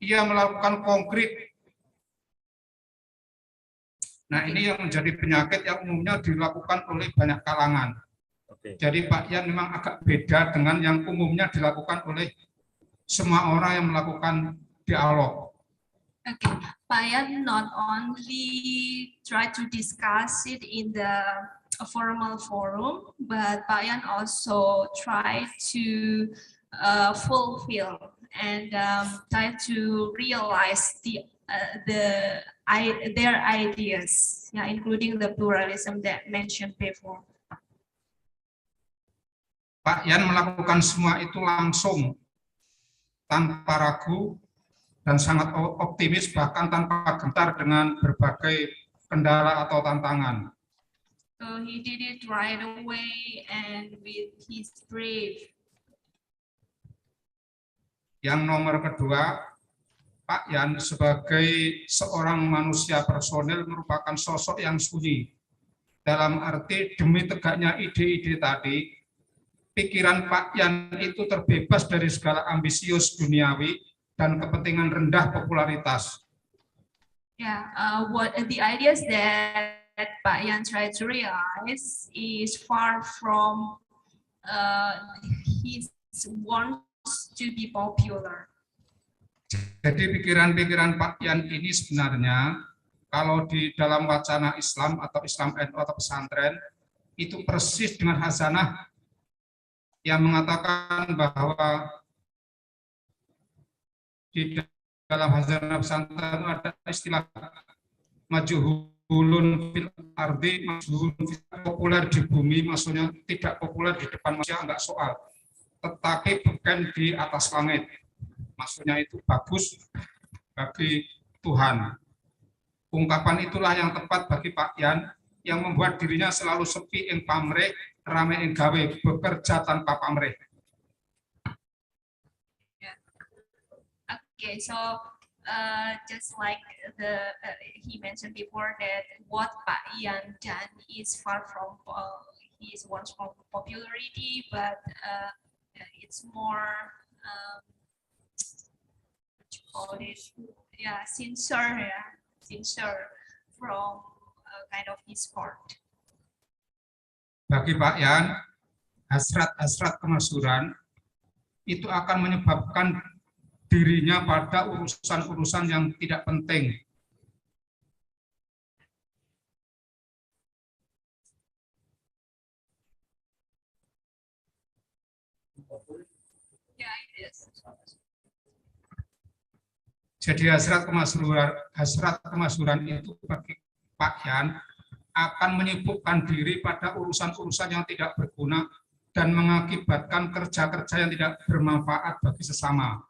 S14: ia melakukan konkret. Nah, ini yang menjadi penyakit yang umumnya dilakukan oleh banyak kalangan. Jadi Pak Jan memang agak beda dengan yang umumnya dilakukan oleh semua orang yang melakukan dialog.
S12: Okay, Pak Jan not only try to discuss it in the formal forum, but Pak Jan also try to fulfill and try to realize their ideas, yeah, including the pluralism that mentioned before.
S14: Pak Jan melakukan semua itu langsung, tanpa ragu, dan sangat optimis, bahkan tanpa gentar dengan berbagai kendala atau tantangan.
S12: So he did it right away and with his brave.
S14: Yang nomor kedua, Pak Jan sebagai seorang manusia personil merupakan sosok yang sunyi. Dalam arti demi tegaknya ide-ide tadi, pikiran Pak Jan itu terbebas dari segala ambisius duniawi dan kepentingan rendah popularitas.
S12: Yeah, what the ideas that Pak Jan tried to realize is far from his wants to be popular.
S14: Jadi pikiran-pikiran Pak Jan ini sebenarnya kalau di dalam wacana Islam atau Islam NU atau pesantren itu persis dengan hasanah yang mengatakan bahwa di dalam hasanah pesantren itu ada istilah majuhulun fil ardi, majuhulun populer di bumi, maksudnya tidak populer di depan manusia, enggak soal, tetapi bukan di atas langit. Maksudnya itu bagus bagi Tuhan. Ungkapan itulah yang tepat bagi Pak Jan yang membuat dirinya selalu sepi ing pamrih, rame ing gawe, bekerja tanpa pamrih.
S12: Okay, so just like he mentioned before that what Pak Jan done is far from his wants from popularity, but it's more sincere from kind of his heart.
S14: Bagi Pak Jan, hasrat-hasrat kemasyhuran itu akan menyebabkan dirinya pada urusan-urusan yang tidak penting.
S12: Yeah, it is.
S14: Jadi hasrat kemasyhuran itu bagi Pak Jan akan menyibukkan diri pada urusan-urusan yang tidak berguna dan mengakibatkan kerja-kerja yang tidak bermanfaat bagi sesama.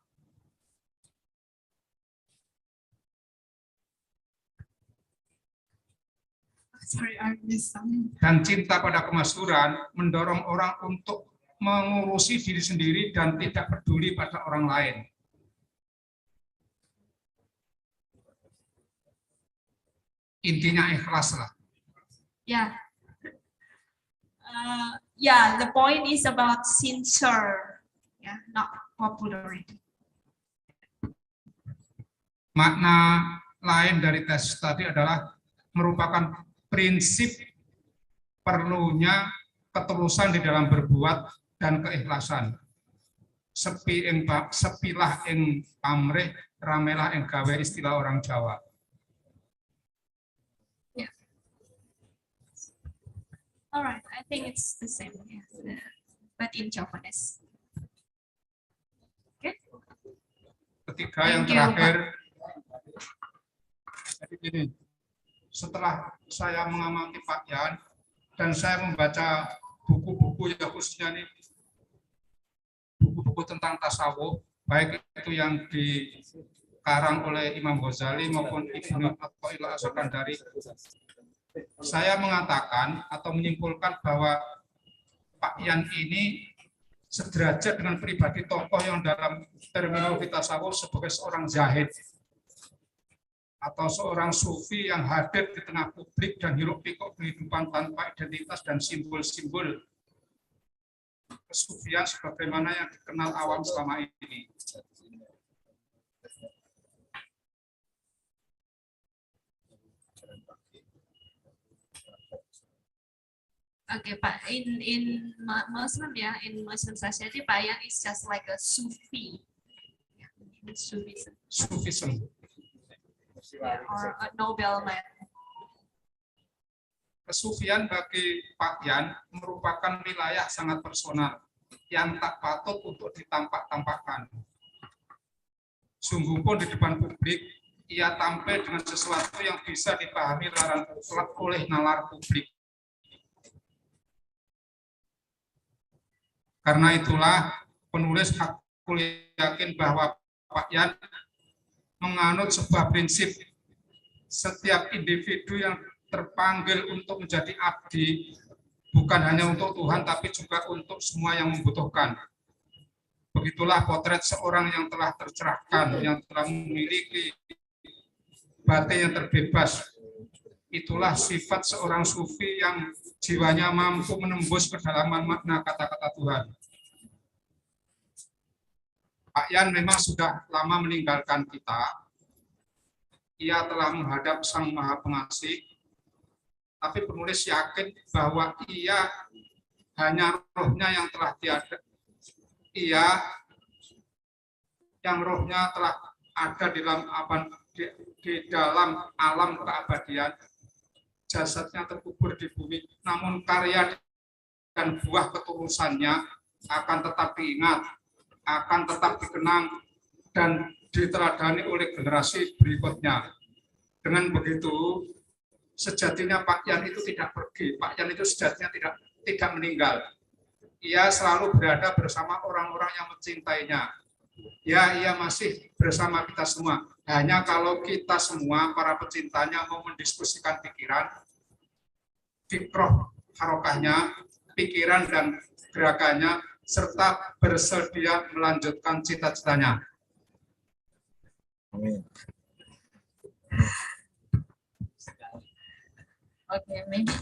S14: Dan cinta pada kemasyhuran mendorong orang untuk mengurusi diri sendiri dan tidak peduli pada orang lain. Intinya ikhlas lah.
S12: Yeah. Yeah, the point is about sincere, yeah, not popularity.
S14: Makna lain dari tes tadi adalah merupakan prinsip perlunya ketulusan di dalam berbuat dan keikhlasan. sepilah ing pamrih, ramelah ing gawe, istilah orang Jawa.
S12: Yeah. All right, I think it's the same, yeah. But in Japanese. Okay.
S14: Ketiga yang terakhir, jadi gini, setelah saya mengamati Pak Jan dan saya membaca buku-buku ya, khususnya nih buku-buku tentang tasawuf, baik itu yang dikarang oleh Imam Ghazali maupun Ibnu Athaillah As-Sakandari, saya mengatakan atau menyimpulkan bahwa Pak Jan ini sederajat dengan pribadi tokoh yang dalam terminologi tasawuf sebagai seorang zahid atau seorang sufi yang hadir di tengah publik dan hiruk-pikuk kehidupan tanpa identitas dan simbol-simbol kesufian sebagaimana yang dikenal awam selama ini.
S12: Okay, Pak, in Muslim, yeah, in Muslim society, Pak Jan is just like a Sufi. Yeah, Sufism.
S14: Sufism.
S12: Yeah, or a nobleman.
S14: Kesufian bagi Pak Jan merupakan wilayah sangat personal yang tak patut untuk ditampak-tampakkan. Sungguh pun di depan publik, ia tampil dengan sesuatu yang bisa dipahami oleh nalar publik. Karena itulah penulis aku yakin bahwa Pak Jan menganut sebuah prinsip, setiap individu yang terpanggil untuk menjadi abdi bukan hanya untuk Tuhan tapi juga untuk semua yang membutuhkan. Begitulah potret seorang yang telah tercerahkan, yang telah memiliki batin yang terbebas. Itulah sifat seorang sufi yang jiwanya mampu menembus kedalaman makna kata-kata Tuhan. Pak Jan memang sudah lama meninggalkan kita. Ia telah menghadap Sang Maha Pengasih, tapi penulis yakin bahwa ia hanya rohnya yang telah tiada. Ia yang rohnya telah ada di dalam alam keabadian. Jasadnya terkubur di bumi, namun karya dan buah ketulusannya akan tetap diingat, akan tetap dikenang, dan diteladani oleh generasi berikutnya. Dengan begitu, sejatinya Pak Jan itu tidak pergi, Pak Jan itu sejatinya tidak meninggal. Ia selalu berada bersama orang-orang yang mencintainya. Ya, ia masih bersama kita semua. Hanya kalau kita semua, para pecintanya, mau mendiskusikan pikiran, fikroh harokahnya, pikiran dan gerakannya, serta bersedia melanjutkan cita-citanya.
S15: Amin.
S16: Okay, maybe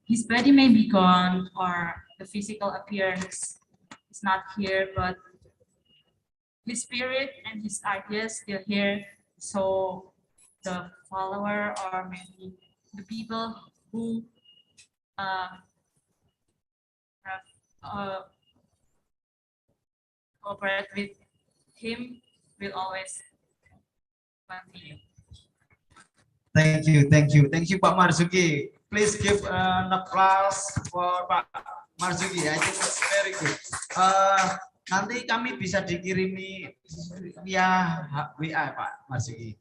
S16: his body may be gone or the physical appearance is not here, but his spirit and his ideas still here. So the follower or maybe the people who have cooperate with him will always continue.
S13: Thank you, Pak Marzuki. Please give an applause for Pak Marzuki. I think it's very good. Nanti kami bisa dikirimi via WA Pak Marzuki.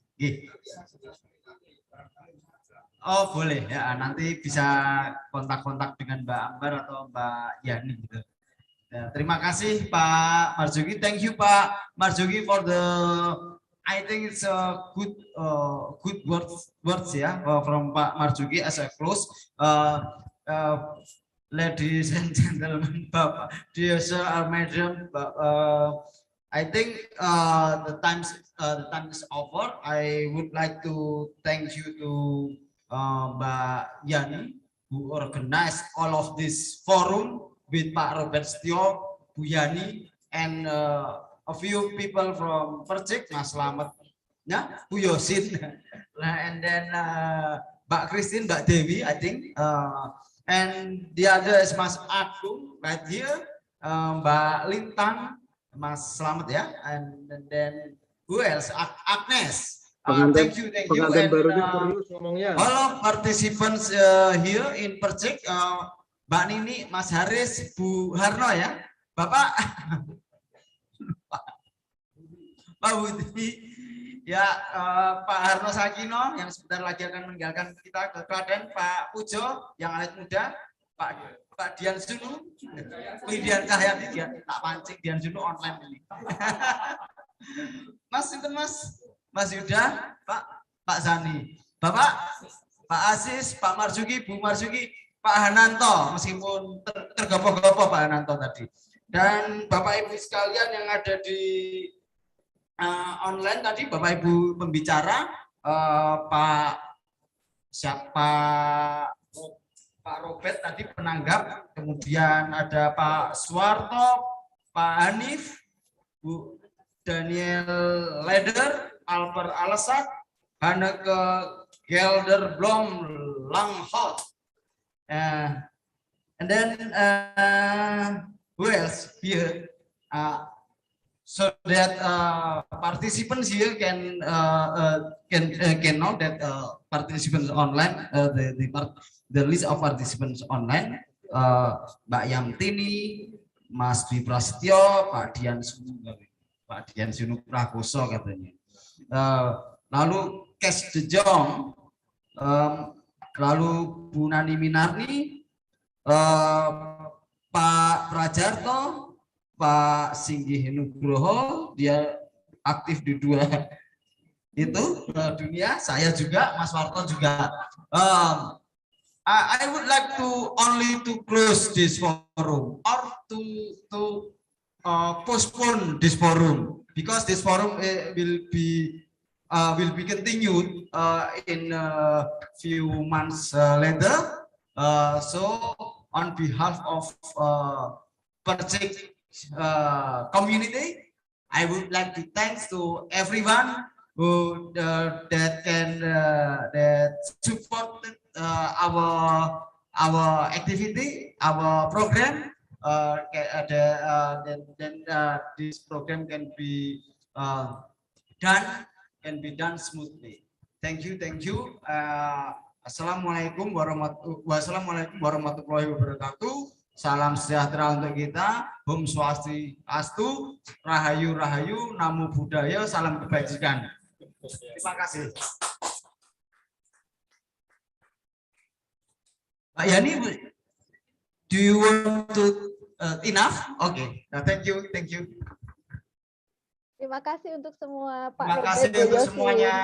S13: Oh boleh ya, nanti bisa kontak-kontak dengan Mbak Ambar atau Mbak Yani gitu. Ya, terima kasih Pak Marzuki. Thank you Pak Marzuki for the, I think it's a good words ya from Pak Marzuki as I close. Ladies and gentlemen, Bapak, dear sir, madam, I think the time is over. I would like to thank you to Mbak Yani who organized all of this forum with Pak Robert Setio, Bu Yani, and a few people from Perjalanan, Mas Slamet, ya, Bu Yosin, and then Mbak Christine, Mbak Dewi, I think. And the other is Mas Agung right here, Mbak Lintang, Mas Slamet ya, and then who else? Agnes.
S8: Pengantin,
S13: Thank you.
S8: pengantin
S13: And,
S8: barunya serius ngomongnya.
S13: all participants here in Perjalanan, Mbak Nini, Mas Haris, Bu Harno ya, Bapak, Pak Budi, ya Pak Harno Sakino yang sebentar lagi akan meninggalkan kita ke Klaten, Pak Pujo yang awet muda, Pak Dian Sunu, Dian Cahyati, dia tak pancing Dian Sunu online ini. Mas Yuda, Pak Zani, Bapak, Pak Asis, Pak Marzuki, Bu Marzuki, Pak Hananto, meskipun tergopoh-gopoh Pak Hananto tadi. Dan Bapak Ibu sekalian yang ada di online tadi, Bapak Ibu pembicara, Pak Robert tadi penanggap, kemudian ada Pak Suwarto, Pak Hanif, Bu Daniel Leder, Albert Alasak, Hanneke Gelderblom Langhot, and then who else here? So that participants here can know that participants online, the list of participants online, Mbak Yamtini, Mas Dwi Prasetyo, Pak Dian Sunu Prakoso katanya. Lalu Kes De Jong, lalu Bu Nani Minarni, Pak Prajarto, Pak Singgih Nugroho, dia aktif di dua itu dunia. Saya juga, Mas Warto juga. I would like to only to close this forum or to postpone this forum, because this forum will be continued in a few months later. So on behalf of Perjalanan community, I would like to thanks to everyone who that supported our activity, our program. This program can be done smoothly. Thank you. Assalamualaikum warahmatullahi wabarakatuh. Salam sejahtera untuk kita. Om Swastiastu, Rahayu Rahayu, Namo Buddhaya, salam kebajikan. Terima kasih. Pak Yani, do you want to enough? Okay. Thank you.
S6: Terima kasih untuk semua Pak.
S13: Terima kasih untuk semuanya.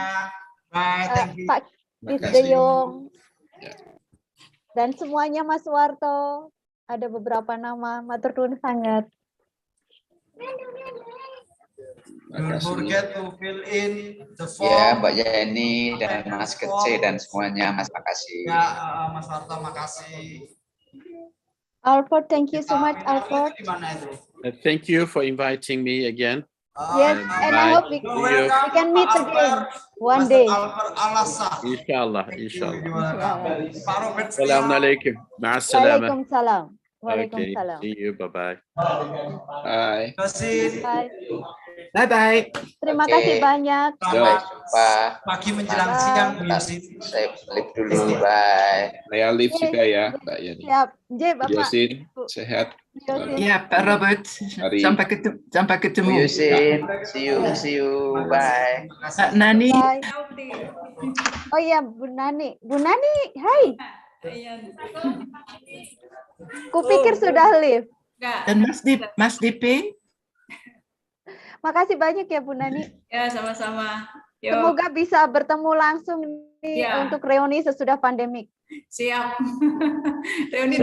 S13: Bye. Thank you.
S6: Pak Kisdeyong dan semuanya, Mas Warto. Ada beberapa nama, matur nuwun sangat.
S13: Don't forget to fill in the form.
S2: Ya, Mbak Yani dan Mas Kece dan semuanya, Mas makasih.
S13: Ya, Mas Warto, makasih.
S6: Alfred, thank you so much, Alfred.
S4: Thank you for inviting me again.
S6: Yes, and I hope we can meet again one day.
S4: Inshallah. Assalamualaikum. Ma'assalamah.
S6: Waalaikumsalam.
S4: Okay, see you. Bye-bye.
S1: Bye.
S6: Bye-bye. Terima kasih banyak.
S2: Sampai jumpa.
S13: Pagi menjelang siang, Bu Yosin.
S2: Saya live dulu, bye.
S1: Saya live juga ya, Mbak Yani.
S6: Siap. Bapak.
S1: Yosin, sehat.
S3: Ya, Pak Robert. Sampai ketemu.
S2: Bu Yosin, see you, bye.
S3: Pak Nani.
S6: Bye. Oh iya, Bu Nani. Bu Nani, hai. Kupikir sudah live.
S3: Dan Mas DP.
S6: Makasih banyak ya Bu Nani.
S15: Ya, sama-sama.
S6: Semoga bisa bertemu langsung nih untuk reuni sesudah pandemik.
S15: Siap. Reuni